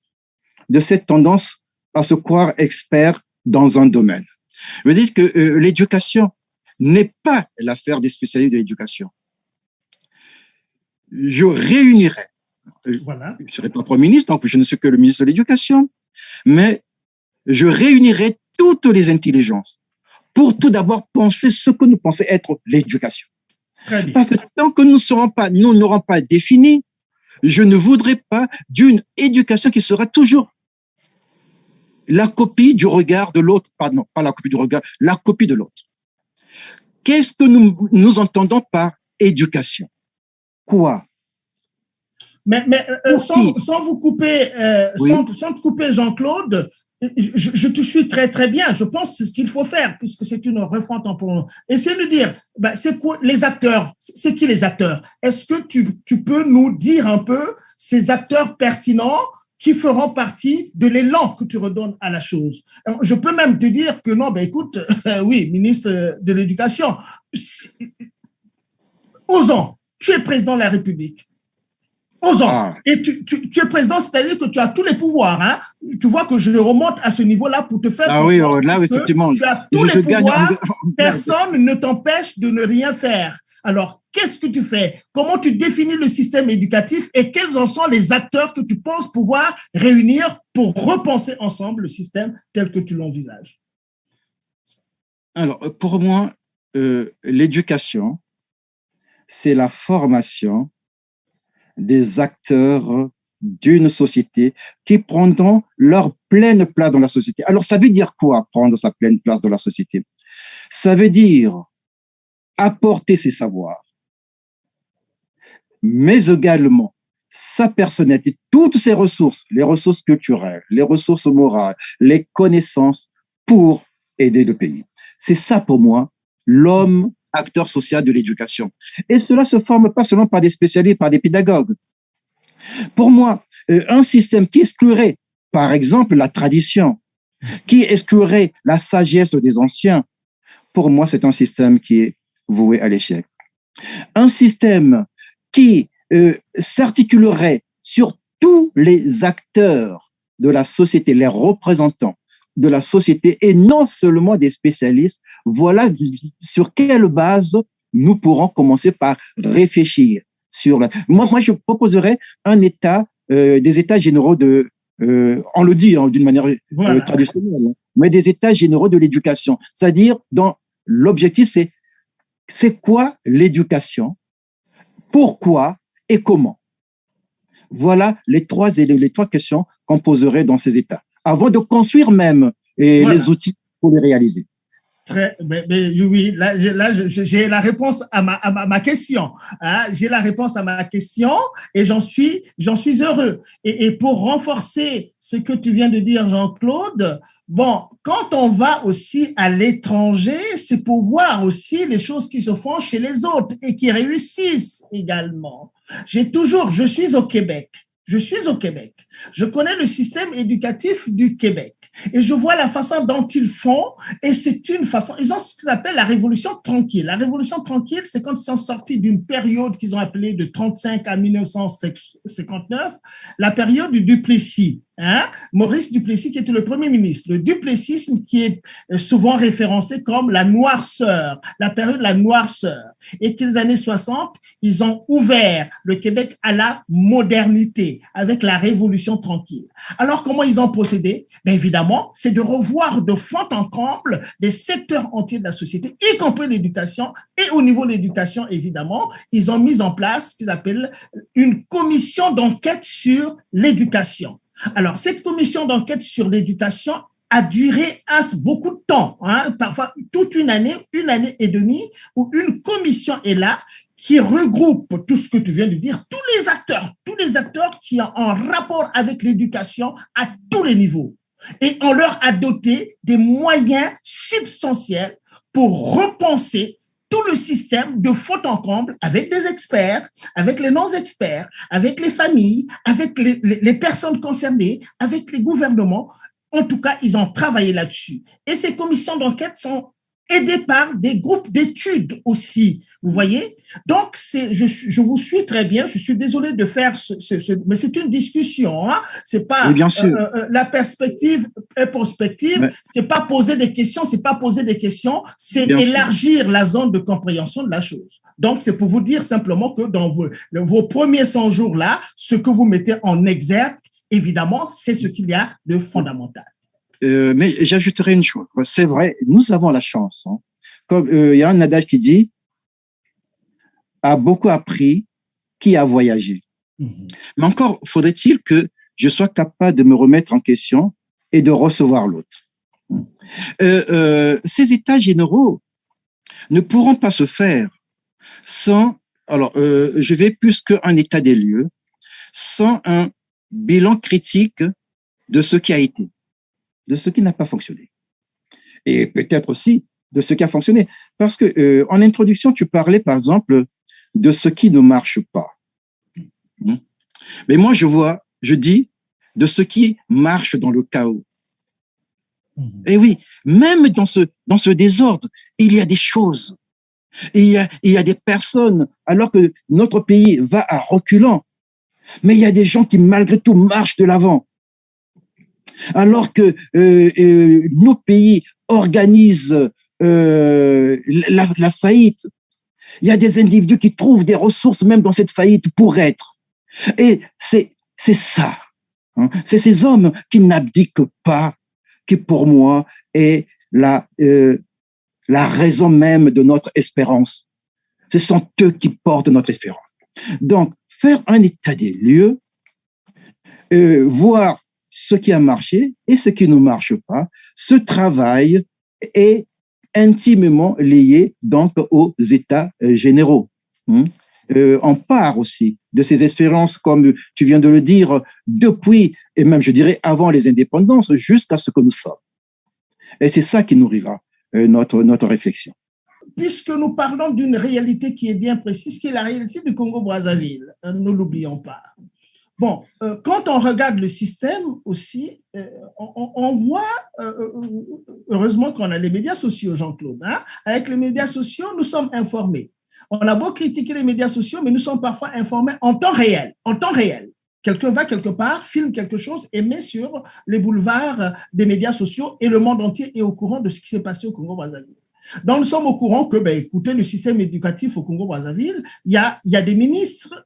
[SPEAKER 2] cette tendance à se croire expert dans un domaine. Je veux dire que l'éducation n'est pas l'affaire des spécialistes de l'éducation. Je réunirai. Voilà. Je ne serai pas Premier ministre, donc je ne suis que le ministre de l'Éducation, mais je réunirai toutes les intelligences pour tout d'abord penser ce que nous pensons être l'éducation. Parce que tant que nous n'aurons pas défini, je ne voudrais pas d'une éducation qui sera toujours la copie du regard de l'autre, pardon, pas la copie du regard, la copie de l'autre. Qu'est-ce que nous entendons par éducation? Quoi?
[SPEAKER 1] Mais sans vous couper, oui. sans te couper, Jean-Claude, je te suis très, très bien. Je pense que c'est ce qu'il faut faire, puisque c'est une refonte en pour. Essayez de dire, ben, c'est quoi les acteurs? C'est qui les acteurs? Est-ce que tu peux nous dire un peu ces acteurs pertinents qui feront partie de l'élan que tu redonnes à la chose? Alors, je peux même te dire que non, ben écoute, oui, ministre de l'Éducation, osons, tu es président de la République. Osons. Ah. Et tu es président, c'est-à-dire que tu as tous les pouvoirs. Hein? Tu vois que je remonte à ce niveau-là pour te faire.
[SPEAKER 2] Ah oui, là, effectivement.
[SPEAKER 1] Tu as tous les pouvoirs. Personne ne t'empêche de ne rien faire. Alors, qu'est-ce que tu fais? Comment tu définis le système éducatif et quels en sont les acteurs que tu penses pouvoir réunir pour repenser ensemble le système tel que tu l'envisages?
[SPEAKER 2] Alors, pour moi, l'éducation, c'est la formation des acteurs d'une société qui prendront leur pleine place dans la société. Alors, ça veut dire quoi, prendre sa pleine place dans la société? Ça veut dire apporter ses savoirs, mais également sa personnalité, toutes ses ressources, les ressources culturelles, les ressources morales, les connaissances pour aider le pays. C'est ça, pour moi, l'homme acteur social de l'éducation. Et cela se forme pas seulement par des spécialistes, par des pédagogues. Pour moi, un système qui exclurait, par exemple, la tradition, qui exclurait la sagesse des anciens, pour moi, c'est un système qui est voué à l'échec. Un système qui s'articulerait sur tous les acteurs de la société, les représentants de la société et non seulement des spécialistes, voilà sur quelle base nous pourrons commencer par réfléchir sur la. Moi, je proposerais un état, des états généraux de, on le dit d'une manière voilà. Traditionnelle, mais des états généraux de l'éducation. C'est-à-dire, dans l'objectif, c'est quoi l'éducation, pourquoi et comment. Voilà les trois questions qu'on poserait dans ces états. Avant de construire même voilà. Les outils pour les réaliser.
[SPEAKER 1] Oui, j'ai la réponse à ma question. Hein, j'ai la réponse à ma question et j'en suis heureux. Et pour renforcer ce que tu viens de dire, Jean-Claude, bon, quand on va aussi à l'étranger, c'est pour voir aussi les choses qui se font chez les autres et qui réussissent également. Je suis au Québec. Je connais le système éducatif du Québec. Et je vois la façon dont ils font, et c'est une façon, ils ont ce qu'ils appellent la révolution tranquille. La révolution tranquille, c'est quand ils sont sortis d'une période qu'ils ont appelée de 35 à 1959, la période du Duplessis. Hein? Maurice Duplessis, qui était le premier ministre. Le duplessisme qui est souvent référencé comme la noirceur, la période de la noirceur. Et que les années 60, ils ont ouvert le Québec à la modernité avec la révolution tranquille. Alors, comment ils ont procédé? Bien évidemment, c'est de revoir de fond en comble des secteurs entiers de la société, y compris l'éducation. Et au niveau de l'éducation, évidemment, ils ont mis en place ce qu'ils appellent une commission d'enquête sur l'éducation. Alors, cette commission d'enquête sur l'éducation a duré beaucoup de temps, hein, parfois toute une année et demie, où une commission est là qui regroupe tout ce que tu viens de dire, tous les acteurs qui ont un rapport avec l'éducation à tous les niveaux. Et on leur a doté des moyens substantiels pour repenser tout le système de fond en comble avec des experts, avec les non-experts, avec les familles, avec les personnes concernées, avec les gouvernements. En tout cas, ils ont travaillé là-dessus. Et ces commissions d'enquête sont aidées par des groupes d'études aussi, vous voyez. Donc, je vous suis très bien. Je suis désolé de faire mais c'est une discussion. Hein. C'est pas
[SPEAKER 2] oui, bien sûr.
[SPEAKER 1] La perspective est prospective. Mais c'est pas poser des questions, c'est élargir la zone de compréhension de la chose. Donc, c'est pour vous dire simplement que dans vos premiers 100 jours-là, ce que vous mettez en exergue, évidemment, c'est ce qu'il y a de fondamental.
[SPEAKER 2] Mais j'ajouterai une chose. C'est vrai, nous avons la chance. Hein. Comme il y a un adage qui dit « a beaucoup appris qui a voyagé ». Mais encore, faudrait-il que je sois capable de me remettre en question et de recevoir l'autre. Ces états généraux ne pourront pas se faire sans, je vais plus qu'un état des lieux, sans un bilan critique de ce qui a été, de ce qui n'a pas fonctionné. Et peut-être aussi de ce qui a fonctionné. Parce que en introduction, tu parlais, par exemple, de ce qui ne marche pas. Mais moi, je dis de ce qui marche dans le chaos. Et oui, même dans ce désordre, il y a des choses. Il y a des personnes, alors que notre pays va à reculons, mais il y a des gens qui, malgré tout, marchent de l'avant. Alors que nos pays organisent la faillite, il y a des individus qui trouvent des ressources même dans cette faillite pour être. Et c'est ça. Hein, c'est ces hommes qui n'abdiquent pas, qui pour moi est la raison même de notre espérance. Ce sont eux qui portent notre espérance. Donc, faire un état des lieux, voir ce qui a marché et ce qui ne marche pas, ce travail est intimement lié donc aux états généraux. On part aussi de ces expériences, comme tu viens de le dire, depuis, et même je dirais avant les indépendances, jusqu'à ce que nous sommes. Et c'est ça qui nourrira notre réflexion.
[SPEAKER 1] Puisque nous parlons d'une réalité qui est bien précise, qui est la réalité du Congo-Brazzaville, ne l'oublions pas. Bon, quand on regarde le système aussi, on voit, heureusement qu'on a les médias sociaux, Jean-Claude. Hein? Avec les médias sociaux, nous sommes informés. On a beau critiquer les médias sociaux, mais nous sommes parfois informés en temps réel. En temps réel. Quelqu'un va quelque part, filme quelque chose et met sur les boulevards des médias sociaux et le monde entier est au courant de ce qui s'est passé au Congo-Brazzaville. Donc, nous sommes au courant que, écoutez, le système éducatif au Congo-Brazzaville, il y a des ministres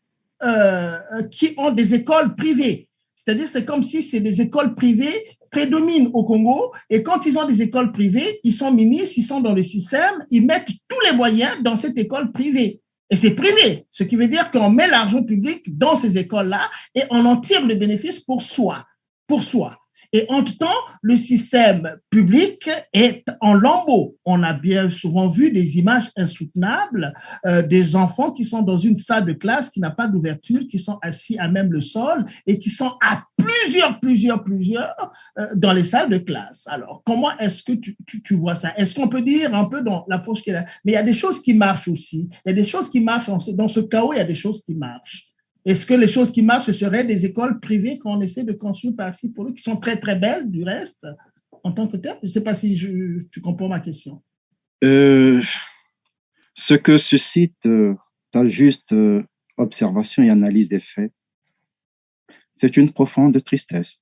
[SPEAKER 1] qui ont des écoles privées. C'est-à-dire, c'est comme si c'est des écoles privées prédominent au Congo et quand ils ont des écoles privées, ils sont ministres, ils sont dans le système, ils mettent tous les moyens dans cette école privée. Et c'est privé, ce qui veut dire qu'on met l'argent public dans ces écoles-là et on en tire le bénéfice pour soi. Et en tout temps, le système public est en lambeaux. On a bien souvent vu des images insoutenables des enfants qui sont dans une salle de classe qui n'a pas d'ouverture, qui sont assis à même le sol et qui sont à plusieurs dans les salles de classe. Alors, comment est-ce que tu vois ça? Est-ce qu'on peut dire un peu dans l'approche qu'il a? Mais il y a des choses qui marchent aussi. Il y a des choses qui marchent. Dans ce chaos, il y a des choses qui marchent. Est-ce que les choses qui marchent, ce seraient des écoles privées qu'on essaie de construire par-ci pour eux, qui sont très, très belles du reste, en tant que tel? Je ne sais pas si tu comprends ma question.
[SPEAKER 2] Ce que suscite ta juste observation et analyse des faits, c'est une profonde tristesse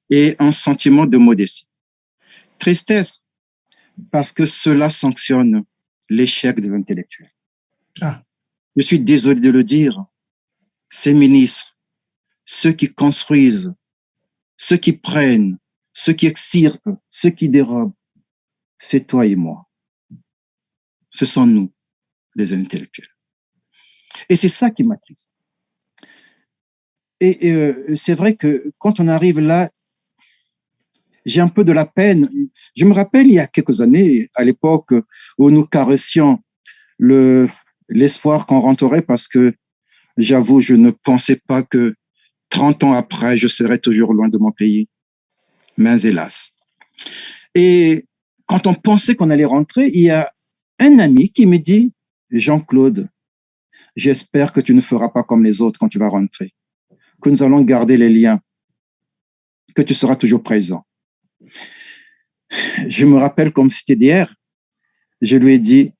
[SPEAKER 2] et un sentiment de modestie. Tristesse parce que cela sanctionne l'échec de l'intellectuel.
[SPEAKER 1] Ah.
[SPEAKER 2] Je suis désolé de le dire, ces ministres, ceux qui construisent, ceux qui prennent, ceux qui extirpent, ceux qui dérobent, c'est toi et moi. Ce sont nous, les intellectuels. Et c'est ça qui m'attriste. Et c'est vrai que quand on arrive là, j'ai un peu de la peine. Je me rappelle il y a quelques années, à l'époque où nous caressions l'espoir qu'on rentrerait, parce que j'avoue, je ne pensais pas que 30 ans après, je serais toujours loin de mon pays. Mais hélas. Et quand on pensait qu'on allait rentrer, il y a un ami qui me dit, Jean-Claude, j'espère que tu ne feras pas comme les autres quand tu vas rentrer, que nous allons garder les liens, que tu seras toujours présent. Je me rappelle comme c'était d'hier, je lui ai dit,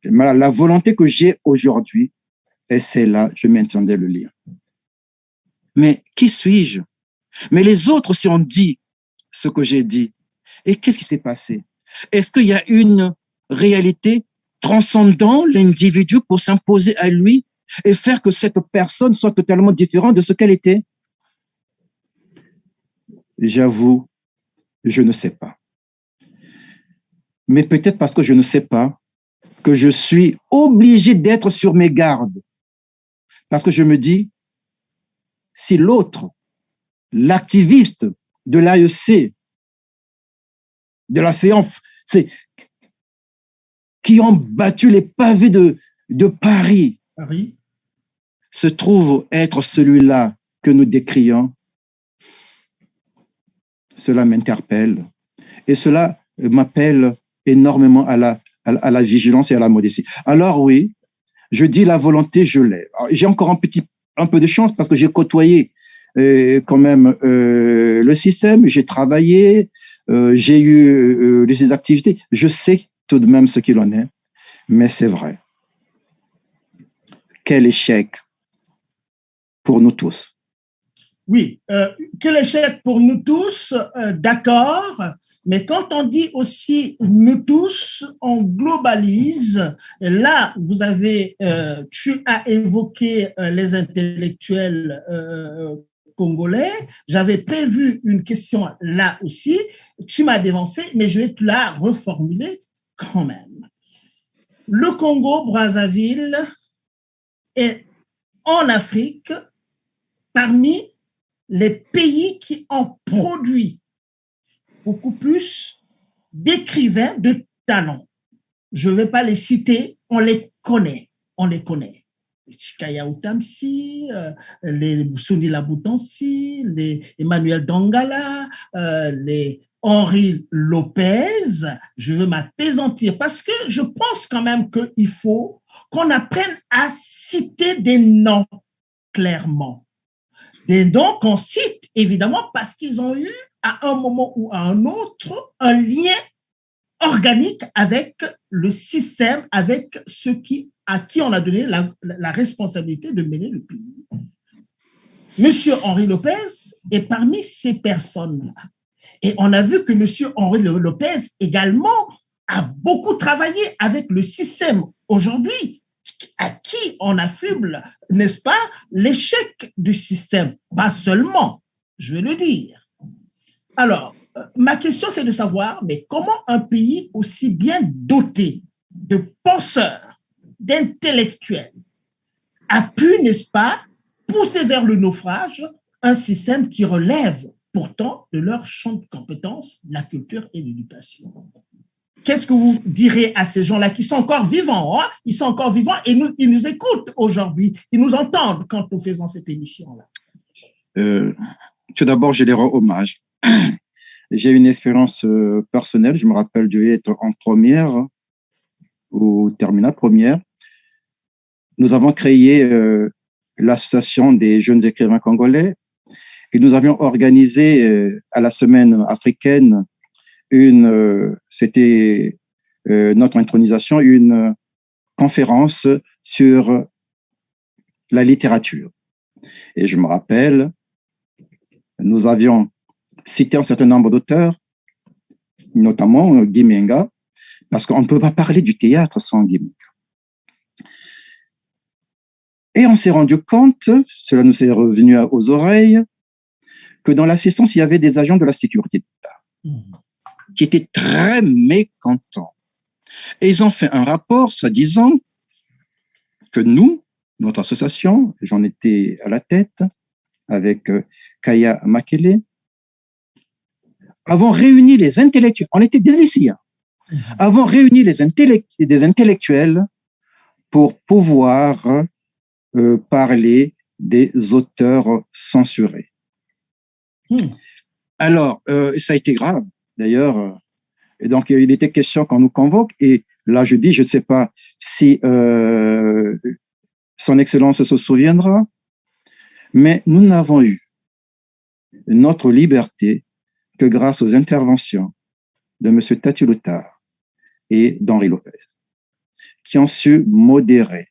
[SPEAKER 2] la volonté que j'ai aujourd'hui, et c'est là, je maintiendrai le lien. Mais qui suis-je? Mais les autres aussi ont dit ce que j'ai dit. Et qu'est-ce qui s'est passé? Est-ce qu'il y a une réalité transcendant l'individu pour s'imposer à lui et faire que cette personne soit totalement différente de ce qu'elle était? J'avoue, je ne sais pas. Mais peut-être parce que je ne sais pas, que je suis obligé d'être sur mes gardes. Parce que je me dis, si l'autre, l'activiste de l'AEC, de la FEANF, qui ont battu les pavés de Paris, se trouve être celui-là que nous décrions, cela m'interpelle. Et cela m'appelle énormément à la vigilance et à la modestie. Alors oui, je dis la volonté, je l'ai. J'ai encore un peu de chance parce que j'ai côtoyé quand même le système, j'ai travaillé, j'ai eu des activités. Je sais tout de même ce qu'il en est, mais c'est vrai. Quel échec pour nous tous.
[SPEAKER 1] Oui, quel échec pour nous tous, d'accord, mais quand on dit aussi nous tous, on globalise. Là, tu as évoqué les intellectuels congolais. J'avais prévu une question là aussi. Tu m'as dévancé, mais je vais te la reformuler quand même. Le Congo-Brazzaville est en Afrique parmi les pays qui ont produit beaucoup plus d'écrivains de talent. Je ne vais pas les citer, on les connaît. Chikaya Outamsi, les Sunila Boutansi, les Emmanuel Dangala, les Henri Lopez. Je veux m'apaisantir parce que je pense quand même qu'il faut qu'on apprenne à citer des noms clairement. Des noms qu'on cite, évidemment, parce qu'ils ont eu, à un moment ou à un autre, un lien organique avec le système, avec ceux à qui on a donné la responsabilité de mener le pays. Monsieur Henri Lopez est parmi ces personnes-là. Et on a vu que monsieur Henri Lopez également a beaucoup travaillé avec le système aujourd'hui, à qui on affuble, n'est-ce pas, l'échec du système. Pas seulement, je vais le dire. Alors, ma question, c'est de savoir, mais comment un pays aussi bien doté de penseurs, d'intellectuels, a pu, n'est-ce pas, pousser vers le naufrage un système qui relève pourtant de leur champ de compétences, la culture et l'éducation. Qu'est-ce que vous direz à ces gens-là qui sont encore vivants, hein? Ils sont encore vivants et ils nous écoutent aujourd'hui, ils nous entendent quand nous faisons cette émission-là.
[SPEAKER 2] Tout d'abord, je les rends hommage. J'ai une expérience personnelle, je me rappelle, je devais être en première ou terminale première. Nous avons créé l'association des jeunes écrivains congolais et nous avions organisé à la semaine africaine c'était notre intronisation, une conférence sur la littérature. Et je me rappelle, nous avions cité un certain nombre d'auteurs, notamment Guy Menga, parce qu'on ne peut pas parler du théâtre sans Guy Menga. Et on s'est rendu compte, cela nous est revenu aux oreilles, que dans l'assistance, il y avait des agents de la sécurité d'État qui étaient très mécontents. Et ils ont fait un rapport, soi-disant, que nous, notre association, j'en étais à la tête, avec Kaya Makele, avons réuni les intellectuels, on était des lycéens, avons réuni des intellectuels pour pouvoir parler des auteurs censurés. Alors, ça a été grave, d'ailleurs. Et donc, il était question qu'on nous convoque. Et là, je dis, je ne sais pas si son Excellence se souviendra, mais nous n'avons eu notre liberté que grâce aux interventions de M. Tati Loutard et d'Henri Lopez, qui ont su modérer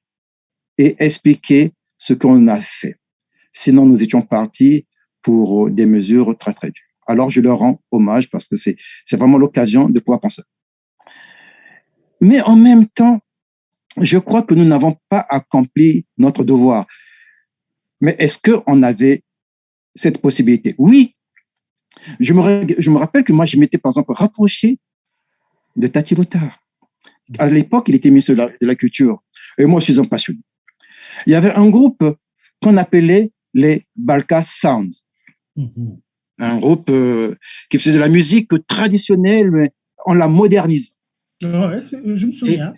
[SPEAKER 2] et expliquer ce qu'on a fait. Sinon, nous étions partis pour des mesures très, très dures. Alors, je leur rends hommage parce que c'est vraiment l'occasion de pouvoir penser. Mais en même temps, je crois que nous n'avons pas accompli notre devoir. Mais est-ce qu'on avait cette possibilité? Oui. Je me rappelle que moi, je m'étais, par exemple, rapproché de Tati Loutard. À l'époque, il était ministre de la Culture. Et moi, je suis un passionné. Il y avait un groupe qu'on appelait les Balka Sound. Un groupe qui faisait de la musique traditionnelle, mais on l'a modernisé.
[SPEAKER 1] Ouais, je me souviens.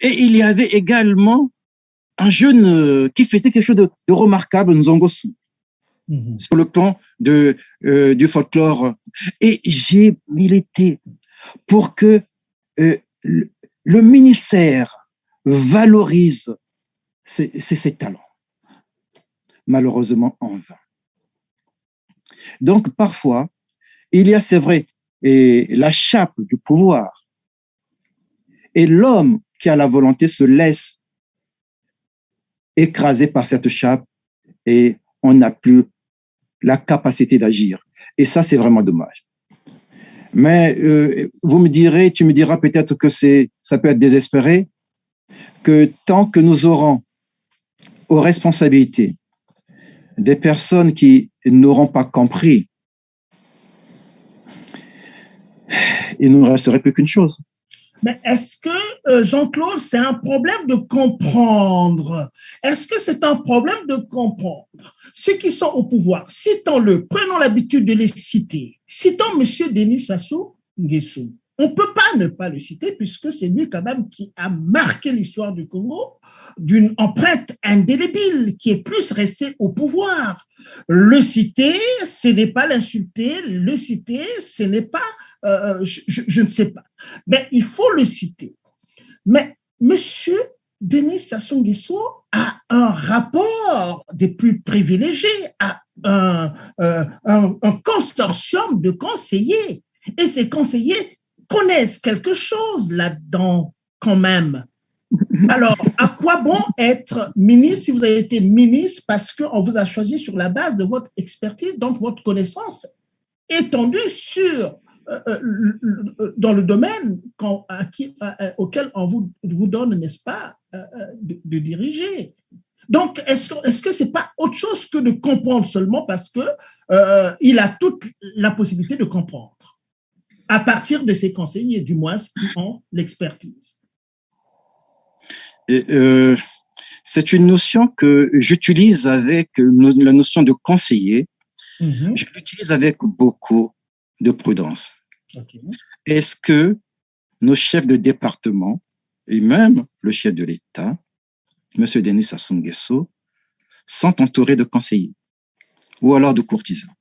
[SPEAKER 2] Et il y avait également un jeune qui faisait quelque chose de remarquable, Nzongosu, sur le plan du folklore. Et j'ai milité pour que le ministère valorise ces talents. Malheureusement, en vain. Donc, parfois, il y a, c'est vrai, la chape du pouvoir. Et l'homme qui a la volonté se laisse écraser par cette chape et on n'a plus la capacité d'agir. Et ça, c'est vraiment dommage. Mais tu me diras peut-être que ça peut être désespéré, que tant que nous aurons aux responsabilités des personnes qui n'auront pas compris, il ne nous resterait plus qu'une chose.
[SPEAKER 1] Mais est-ce que, Jean-Claude, c'est un problème de comprendre? Est-ce que c'est un problème de comprendre? Ceux qui sont au pouvoir, citons-le, prenons l'habitude de les citer. Citons M. Denis Sassou Nguesso. On ne peut pas ne pas le citer puisque c'est lui quand même qui a marqué l'histoire du Congo d'une empreinte indélébile qui est plus restée au pouvoir. Le citer, ce n'est pas l'insulter. Le citer, ce n'est pas, je ne sais pas. Mais il faut le citer. Mais monsieur Denis Sassou Nguesso a un rapport des plus privilégiés, a un consortium de conseillers. Et ces conseillers connaissent quelque chose là-dedans quand même. Alors, à quoi bon être ministre si vous avez été ministre parce qu'on vous a choisi sur la base de votre expertise, donc votre connaissance étendue dans le domaine auquel on vous donne, n'est-ce pas, de diriger. Donc, est-ce que ce n'est pas autre chose que de comprendre seulement parce qu'il a toute la possibilité de comprendre à partir de ses conseillers, du moins, qui ont l'expertise?
[SPEAKER 2] C'est une notion que j'utilise avec la notion de conseiller, Je l'utilise avec beaucoup de prudence.
[SPEAKER 1] Okay.
[SPEAKER 2] Est-ce que nos chefs de département et même le chef de l'État, M. Denis Sassou Nguesso, sont entourés de conseillers ou alors de courtisans?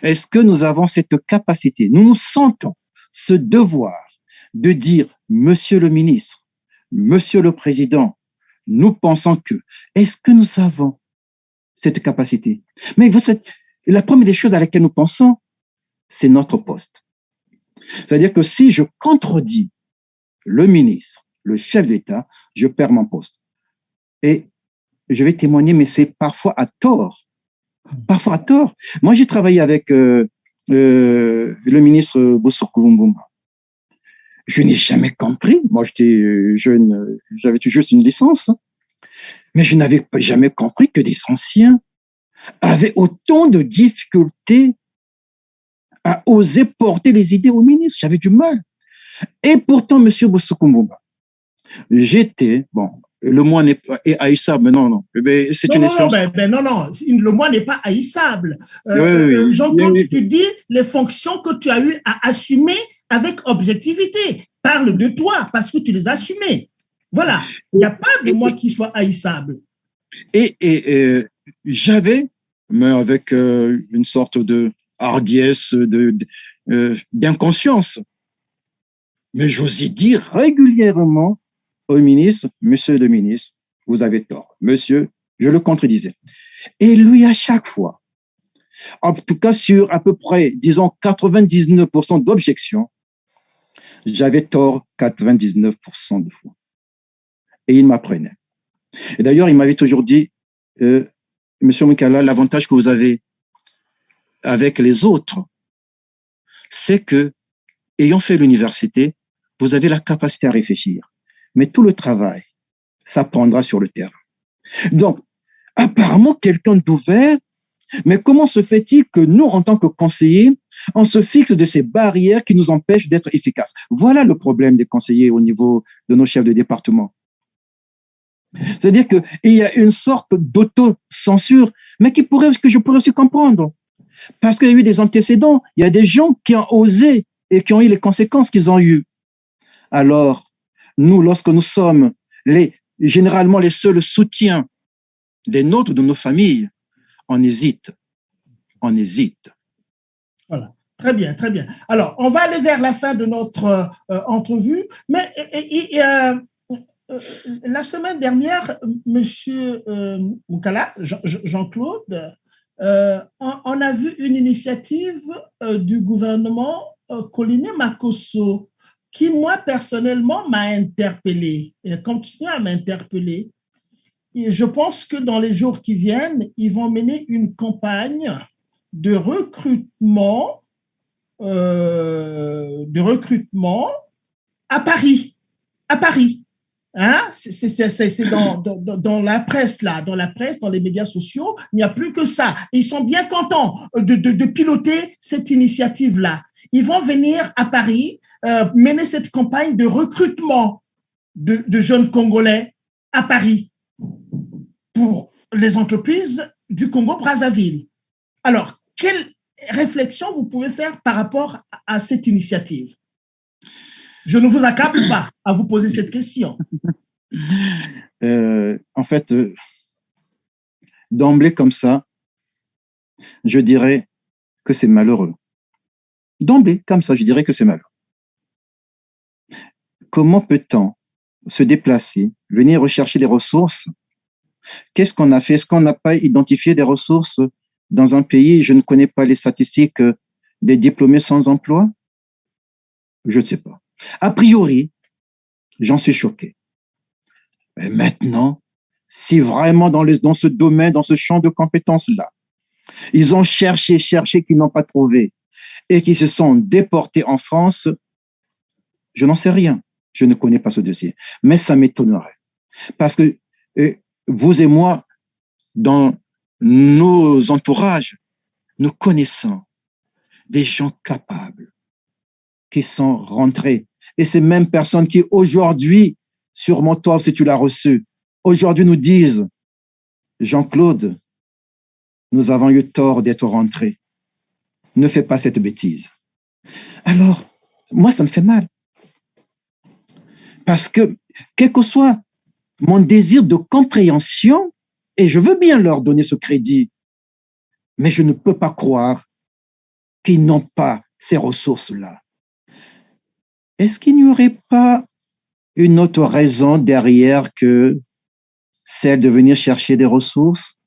[SPEAKER 2] Est-ce que nous avons cette capacité, nous nous sentons ce devoir de dire, Monsieur le ministre, Monsieur le Président, nous pensons que, est-ce que nous avons cette capacité? Mais la première des choses à laquelle nous pensons, c'est notre poste. C'est-à-dire que si je contredis le ministre, le chef d'État, je perds mon poste. Et je vais témoigner, mais c'est parfois à tort. Parfois à tort. Moi, j'ai travaillé avec le ministre Bossokou Mbumba. Je n'ai jamais compris. Moi, j'étais jeune, j'avais tout juste une licence, mais je n'avais jamais compris que des anciens avaient autant de difficultés à oser porter les idées au ministre. J'avais du mal. Et pourtant, M. Bossokou Mbumba, j'étais, bon, le mot n'est pas haïssable, non. C'est une expérience.
[SPEAKER 1] Non, le mot n'est pas haïssable.
[SPEAKER 2] Oui.
[SPEAKER 1] Jean-Claude, tu dis les fonctions que tu as eu à assumer avec objectivité. Parle de toi parce que tu les as assumées. Voilà, il n'y a pas de moi qui soit haïssable.
[SPEAKER 2] Et j'avais, mais avec une sorte de hardiesse, d'inconscience, mais j'osais dire régulièrement au ministre, Monsieur le ministre, vous avez tort. Monsieur, je le contredisais. Et lui, à chaque fois, en tout cas sur à peu près, disons, 99% d'objections, j'avais tort 99% de fois. Et il m'apprenait. Et d'ailleurs, il m'avait toujours dit, Monsieur Mikala, l'avantage que vous avez avec les autres, c'est que, ayant fait l'université, vous avez la capacité à réfléchir. Mais tout le travail s'apprendra sur le terrain. Donc, apparemment, quelqu'un d'ouvert, mais comment se fait-il que nous, en tant que conseillers, on se fixe de ces barrières qui nous empêchent d'être efficaces? Voilà le problème des conseillers au niveau de nos chefs de département. C'est-à-dire qu'il y a une sorte d'auto-censure, mais que je pourrais aussi comprendre. Parce qu'il y a eu des antécédents, il y a des gens qui ont osé et qui ont eu les conséquences qu'ils ont eues. Alors, nous, lorsque nous sommes généralement les seuls soutiens des nôtres, de nos familles, on hésite.
[SPEAKER 1] Voilà, très bien. Alors, on va aller vers la fin de notre entrevue, mais la semaine dernière, Monsieur Moukala, Jean-Claude, on a vu une initiative du gouvernement Coliné Makosso qui, moi, personnellement, m'a interpellé et continue à m'interpeller. Et je pense que dans les jours qui viennent, ils vont mener une campagne de recrutement à Paris. Hein? C'est dans la presse, dans les médias sociaux, il n'y a plus que ça. Et ils sont bien contents de piloter cette initiative-là. Ils vont venir à Paris mener cette campagne de recrutement de jeunes Congolais à Paris pour les entreprises du Congo-Brazzaville. Alors, quelle réflexion vous pouvez faire par rapport à cette initiative? Je ne vous accable pas à vous poser cette question.
[SPEAKER 2] En fait, d'emblée comme ça, je dirais que c'est malheureux. D'emblée, comme ça, je dirais que c'est malheureux. Comment peut-on se déplacer, venir rechercher des ressources? Qu'est-ce qu'on a fait? Est-ce qu'on n'a pas identifié des ressources dans un pays? Je ne connais pas les statistiques des diplômés sans emploi. Je ne sais pas. A priori, j'en suis choqué. Mais maintenant, si vraiment dans ce domaine, dans ce champ de compétences-là, ils ont cherché, qu'ils n'ont pas trouvé et qui se sont déportés en France, je n'en sais rien. Je ne connais pas ce dossier. Mais ça m'étonnerait. Parce que vous et moi, dans nos entourages, nous connaissons des gens capables qui sont rentrés. Et ces mêmes personnes qui aujourd'hui, sûrement toi, si tu l'as reçu, aujourd'hui nous disent, Jean-Claude, nous avons eu tort d'être rentrés. Ne fais pas cette bêtise. Alors, moi, ça me fait mal. Parce que, quel que soit mon désir de compréhension, et je veux bien leur donner ce crédit, mais je ne peux pas croire qu'ils n'ont pas ces ressources-là. Est-ce qu'il n'y aurait pas une autre raison derrière que celle de venir chercher des ressources?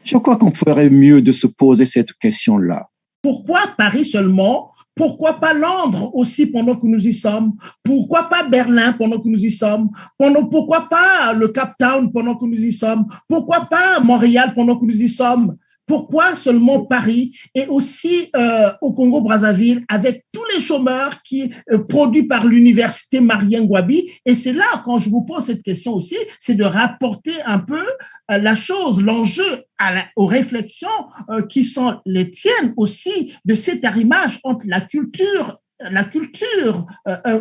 [SPEAKER 2] Je crois qu'on ferait mieux de se poser cette question-là.
[SPEAKER 1] Pourquoi Paris seulement? Pourquoi pas Londres aussi pendant que nous y sommes? Pourquoi pas Berlin pendant que nous y sommes? Pourquoi pas le Cape Town pendant que nous y sommes? Pourquoi pas Montréal pendant que nous y sommes? Pourquoi seulement Paris et aussi au Congo-Brazzaville avec tous les chômeurs qui produits par l'université Marien Ngouabi? Et c'est là, quand je vous pose cette question aussi, c'est de rapporter un peu la chose, l'enjeu aux réflexions qui sont les tiennes aussi de cet arrimage entre la culture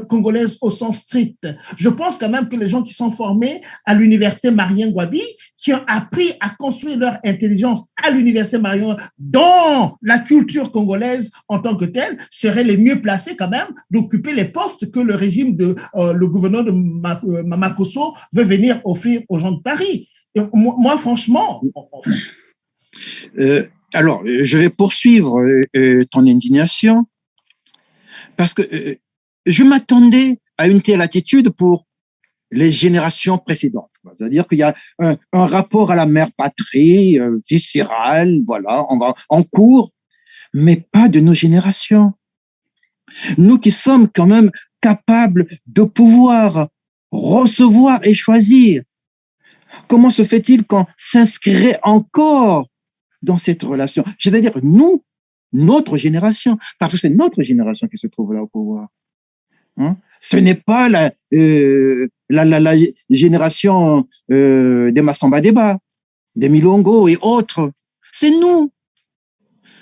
[SPEAKER 1] congolaise au sens strict. Je pense quand même que les gens qui sont formés à l'université Marien Ngouabi, qui ont appris à construire leur intelligence à l'université Marien dans la culture congolaise en tant que telle, seraient les mieux placés quand même d'occuper les postes que le régime de le gouverneur de Mamakosso veut venir offrir aux gens de Paris. Et moi, franchement...
[SPEAKER 2] Alors, je vais poursuivre ton indignation parce que je m'attendais à une telle attitude pour les générations précédentes. C'est-à-dire qu'il y a un rapport à la mère patrie viscéral, voilà, on va en cours, mais pas de nos générations. Nous qui sommes quand même capables de pouvoir recevoir et choisir. Comment se fait-il qu'on s'inscrirait encore dans cette relation? C'est-à-dire nous, notre génération, parce que c'est notre génération qui se trouve là au pouvoir. Hein? Ce n'est pas la génération des Massamba Deba, des Milongo et autres. C'est nous.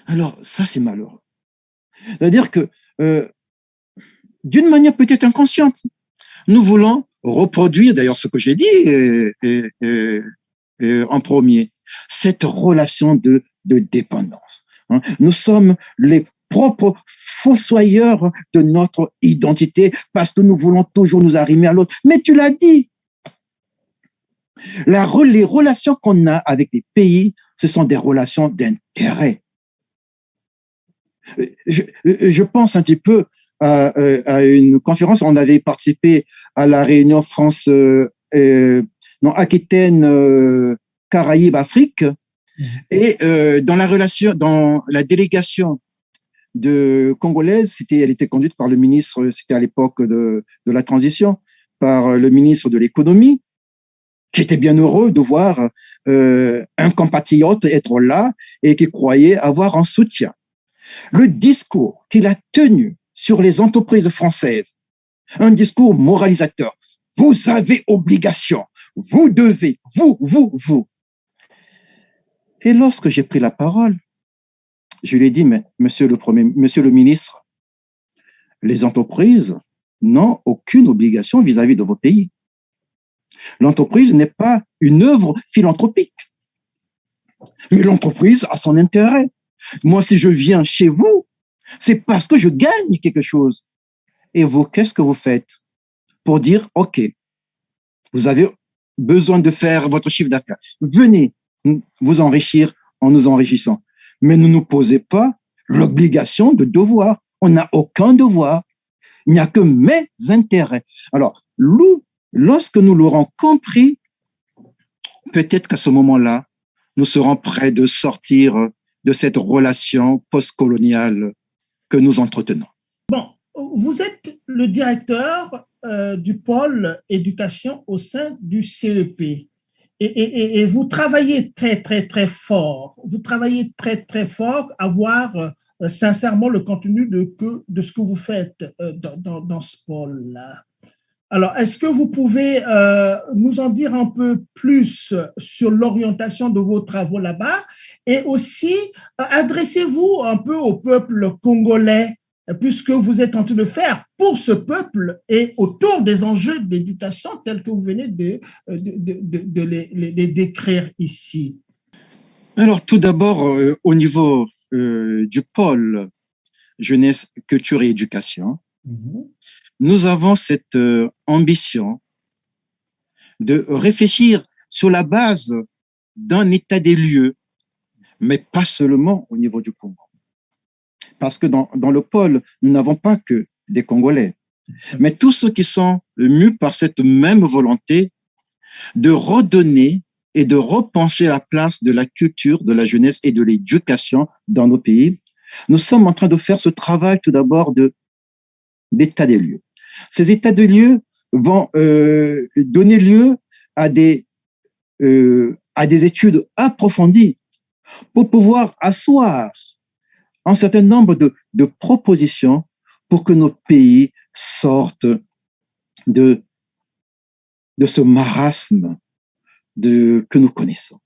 [SPEAKER 2] Alors, ça, c'est malheureux. C'est-à-dire que, d'une manière peut-être inconsciente, nous voulons reproduire, d'ailleurs, ce que j'ai dit en premier, cette relation de dépendance. Hein? Nous sommes les propres fossoyeurs de notre identité parce que nous voulons toujours nous arrimer à l'autre. Mais tu l'as dit, les relations qu'on a avec les pays, ce sont des relations d'intérêt. Je pense un petit peu à une conférence, on avait participé à la réunion France, Aquitaine, Caraïbes, Afrique, et dans la délégation congolaise, elle était conduite par le ministre, c'était à l'époque de la transition, par le ministre de l'économie, qui était bien heureux de voir un compatriote être là et qui croyait avoir un soutien. Le discours qu'il a tenu sur les entreprises françaises, un discours moralisateur. Vous avez obligation, vous devez, vous. Et lorsque j'ai pris la parole, je lui ai dit, mais monsieur le ministre, les entreprises n'ont aucune obligation vis-à-vis de vos pays. L'entreprise n'est pas une œuvre philanthropique. Mais l'entreprise a son intérêt. Moi, si je viens chez vous, c'est parce que je gagne quelque chose. Et vous, qu'est-ce que vous faites pour dire, OK, vous avez besoin de faire votre chiffre d'affaires. Venez vous enrichir en nous enrichissant. Mais ne nous posez pas l'obligation de devoir. On n'a aucun devoir. Il n'y a que mes intérêts. Alors, lorsque nous l'aurons compris, peut-être qu'à ce moment-là, nous serons prêts de sortir de cette relation postcoloniale que nous entretenons.
[SPEAKER 1] Bon, vous êtes le directeur du pôle éducation au sein du CEP et vous travaillez très fort. Vous travaillez très fort à voir sincèrement le contenu de ce que vous faites dans ce pôle-là. Alors, est-ce que vous pouvez nous en dire un peu plus sur l'orientation de vos travaux là-bas et aussi adressez-vous un peu au peuple congolais puisque vous êtes en train de faire pour ce peuple et autour des enjeux d'éducation tels que vous venez de les décrire ici.
[SPEAKER 2] Alors, tout d'abord, au niveau du pôle jeunesse, culture et éducation, nous avons cette ambition de réfléchir sur la base d'un état des lieux, mais pas seulement au niveau du Congo. Parce que dans le pôle, nous n'avons pas que des Congolais, mais tous ceux qui sont mus par cette même volonté de redonner et de repenser la place de la culture, de la jeunesse et de l'éducation dans nos pays. Nous sommes en train de faire ce travail tout d'abord d'état des lieux. Ces états de lieux vont donner lieu à des études approfondies pour pouvoir asseoir un certain nombre de propositions pour que nos pays sortent de ce marasme que nous connaissons.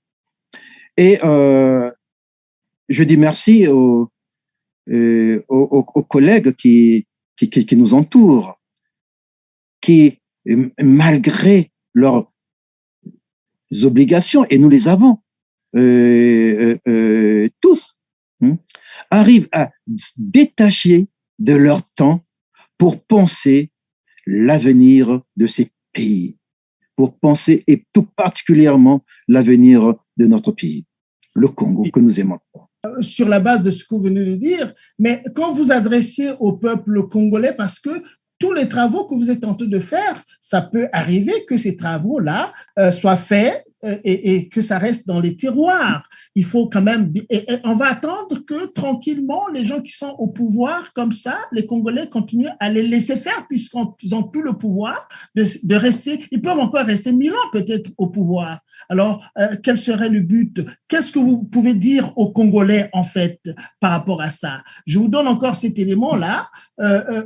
[SPEAKER 2] Et je dis merci aux collègues qui nous entourent, qui, malgré leurs obligations, et nous les avons tous, arrivent à détacher de leur temps pour penser l'avenir de ces pays, pour penser, et tout particulièrement, l'avenir de notre pays, le Congo, que nous aimons.
[SPEAKER 1] Sur la base de ce que vous venez de dire, mais quand vous adressez au peuple congolais, parce que tous les travaux que vous êtes en train de faire, ça peut arriver que ces travaux-là soient faits et que ça reste dans les tiroirs. Il faut quand même, et on va attendre que tranquillement, les gens qui sont au pouvoir comme ça, les Congolais continuent à les laisser faire puisqu'ils ont tout le pouvoir de rester, ils peuvent encore rester 1000 ans peut-être au pouvoir. Alors, quel serait le but? Qu'est-ce que vous pouvez dire aux Congolais en fait par rapport à ça? Je vous donne encore cet élément-là.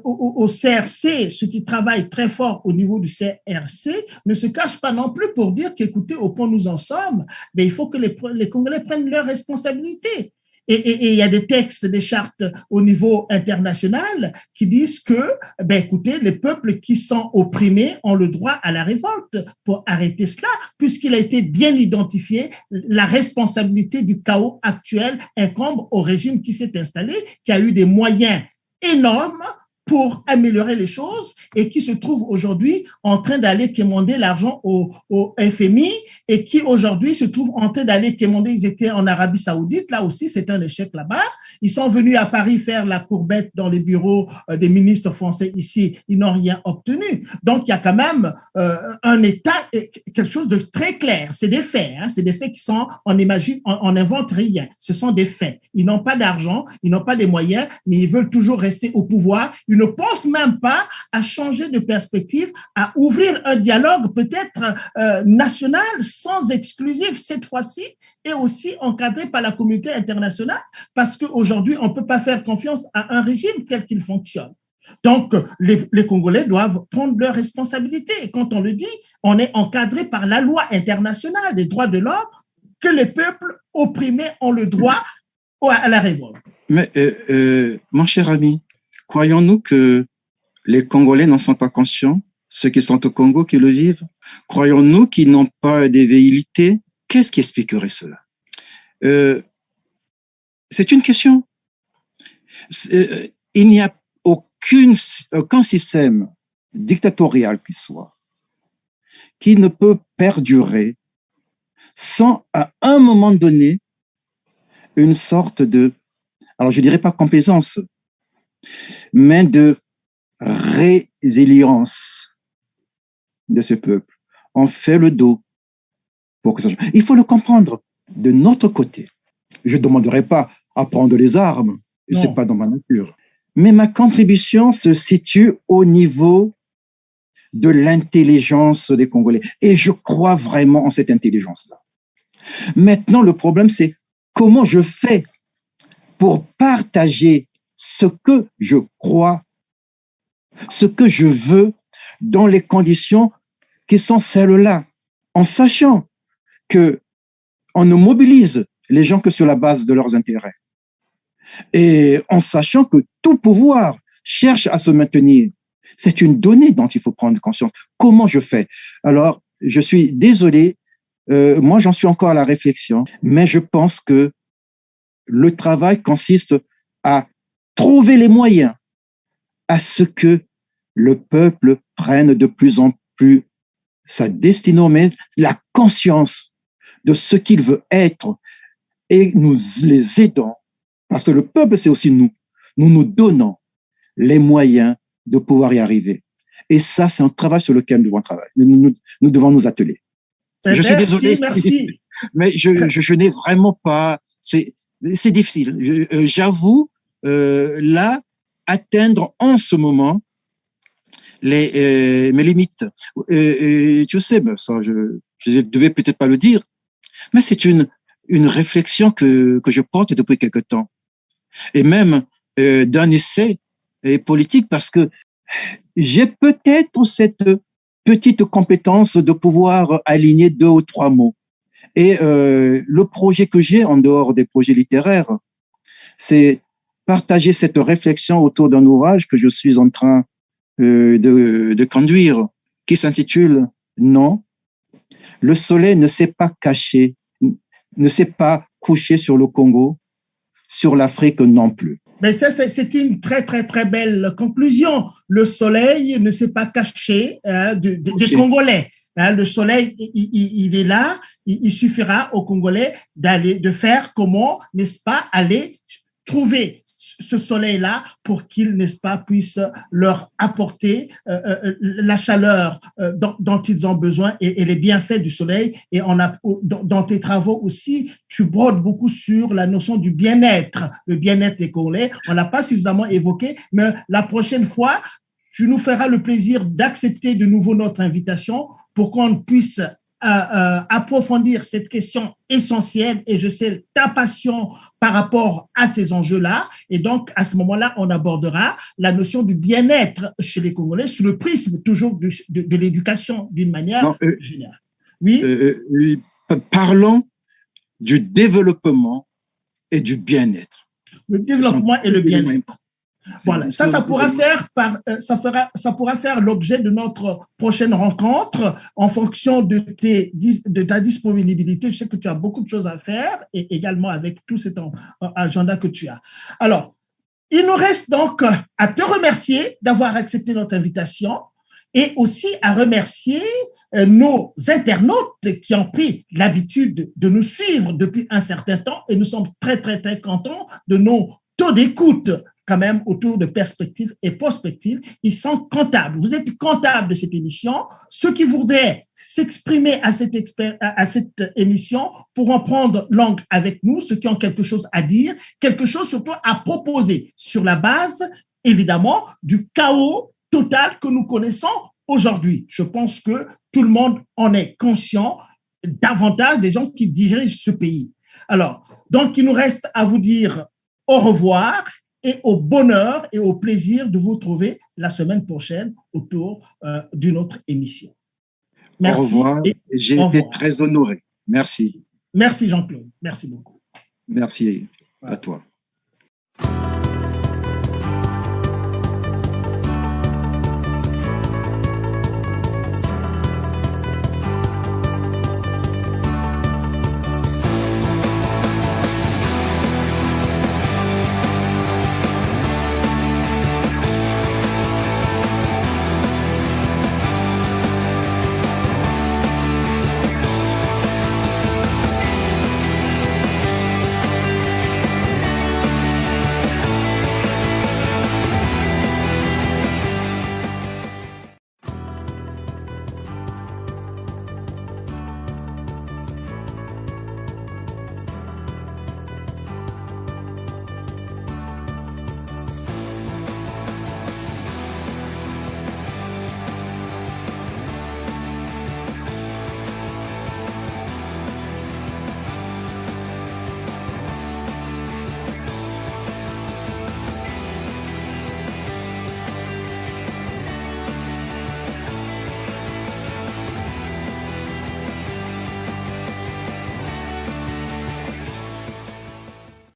[SPEAKER 1] Au CRC, ceux qui travaillent très fort au niveau du CRC ne se cachent pas non plus pour dire qu'écoutez, au point où nous en sommes, mais il faut que les Congolais prennent leurs responsabilités. Et il y a des textes, des chartes au niveau international qui disent que, écoutez, les peuples qui sont opprimés ont le droit à la révolte pour arrêter cela, puisqu'il a été bien identifié, la responsabilité du chaos actuel incombe au régime qui s'est installé, qui a eu des moyens énormes pour améliorer les choses et qui se trouve aujourd'hui en train d'aller quémander l'argent au FMI et qui aujourd'hui se trouve en train d'aller quémander, ils étaient en Arabie Saoudite, là aussi c'est un échec là-bas, ils sont venus à Paris faire la courbette dans les bureaux des ministres français ici, ils n'ont rien obtenu. Donc il y a quand même un état, quelque chose de très clair, c'est des faits, hein, c'est des faits qui sont, on n'invente rien, ce sont des faits, ils n'ont pas d'argent, ils n'ont pas les moyens, mais ils veulent toujours rester au pouvoir, ils ne pensent même pas à changer de perspective, à ouvrir un dialogue peut-être national, sans exclusif cette fois-ci, et aussi encadré par la communauté internationale, parce qu'aujourd'hui, on ne peut pas faire confiance à un régime tel qu'il fonctionne. Donc, les Congolais doivent prendre leurs responsabilités. Et quand on le dit, on est encadré par la loi internationale des droits de l'homme, que les peuples opprimés ont le droit à la révolte.
[SPEAKER 2] Mais, mon cher ami, croyons-nous que les Congolais n'en sont pas conscients, ceux qui sont au Congo, qui le vivent? Croyons-nous qu'ils n'ont pas des velléités? Qu'est-ce qui expliquerait cela? C'est une question. Il n'y a aucun système dictatorial qui soit qui ne peut perdurer sans, à un moment donné, une sorte de, alors je dirais pas complaisance, mais de résilience de ce peuple. On fait le dos pour que ça change. Il faut le comprendre de notre côté. Je ne demanderai pas à prendre les armes, ce n'est pas dans ma nature. Mais ma contribution se situe au niveau de l'intelligence des Congolais. Et je crois vraiment en cette intelligence-là. Maintenant, le problème, c'est comment je fais pour partager ce que je crois, ce que je veux, dans les conditions qui sont celles-là, en sachant que on ne mobilise les gens que sur la base de leurs intérêts, et en sachant que tout pouvoir cherche à se maintenir. C'est une donnée dont il faut prendre conscience. Comment je fais? Alors, je suis désolé, moi, j'en suis encore à la réflexion, mais je pense que le travail consiste à trouver les moyens à ce que le peuple prenne de plus en plus sa destinée, mais la conscience de ce qu'il veut être, et nous les aidons, parce que le peuple, c'est aussi nous. Nous donnons les moyens de pouvoir y arriver. Et ça, c'est un travail sur lequel nous devons travailler. Nous devons nous atteler. Je suis désolé,
[SPEAKER 1] merci.
[SPEAKER 2] Mais je n'ai vraiment pas... C'est difficile. J'avoue, là, atteindre en ce moment mes limites. Tu sais, ça, je devais peut-être pas le dire, mais c'est une réflexion que je porte depuis quelque temps. Et même d'un essai politique, parce que j'ai peut-être cette petite compétence de pouvoir aligner 2 ou 3 mots. Et le projet que j'ai, en dehors des projets littéraires, c'est partager cette réflexion autour d'un ouvrage que je suis en train de conduire, qui s'intitule « Non, le soleil ne s'est pas caché, ne s'est pas couché sur le Congo, sur l'Afrique non plus. »
[SPEAKER 1] Mais ça, c'est une très, très, très belle conclusion. Le soleil ne s'est pas caché des Congolais. Le soleil, il est là. Il suffira aux Congolais de faire comment, n'est-ce pas, aller trouver ce soleil-là pour qu'il, n'est-ce pas, puisse leur apporter la chaleur dont ils ont besoin et les bienfaits du soleil. Et dans tes travaux aussi, tu brodes beaucoup sur la notion du bien-être, le bien-être des Congolais. On l'a pas suffisamment évoqué, mais la prochaine fois, tu nous feras le plaisir d'accepter de nouveau notre invitation pour qu'on puisse approfondir cette question essentielle, et je sais ta passion par rapport à ces enjeux-là. Et donc, à ce moment-là, on abordera la notion du bien-être chez les Congolais sous le prisme toujours de l'éducation d'une manière générale. Oui.
[SPEAKER 2] Parlons du développement et du bien-être.
[SPEAKER 1] Le développement et le bien-être. Voilà, ça pourra faire l'objet de notre prochaine rencontre en fonction de ta disponibilité. Je sais que tu as beaucoup de choses à faire et également avec tout cet agenda que tu as. Alors, il nous reste donc à te remercier d'avoir accepté notre invitation et aussi à remercier nos internautes qui ont pris l'habitude de nous suivre depuis un certain temps, et nous sommes très, très, très contents de nos taux d'écoute quand même autour de perspectives et prospectives. Ils sont comptables. Vous êtes comptables de cette émission. Ceux qui voudraient s'exprimer à cette émission pourront prendre langue avec nous, ceux qui ont quelque chose à dire, quelque chose surtout à proposer sur la base, évidemment, du chaos total que nous connaissons aujourd'hui. Je pense que tout le monde en est conscient, davantage des gens qui dirigent ce pays. Alors, donc, il nous reste à vous dire au revoir et au bonheur et au plaisir de vous retrouver la semaine prochaine autour d'une autre émission.
[SPEAKER 2] Merci. Au revoir. J'ai été très honoré. Merci.
[SPEAKER 1] Merci Jean-Claude. Merci beaucoup.
[SPEAKER 2] Merci à toi.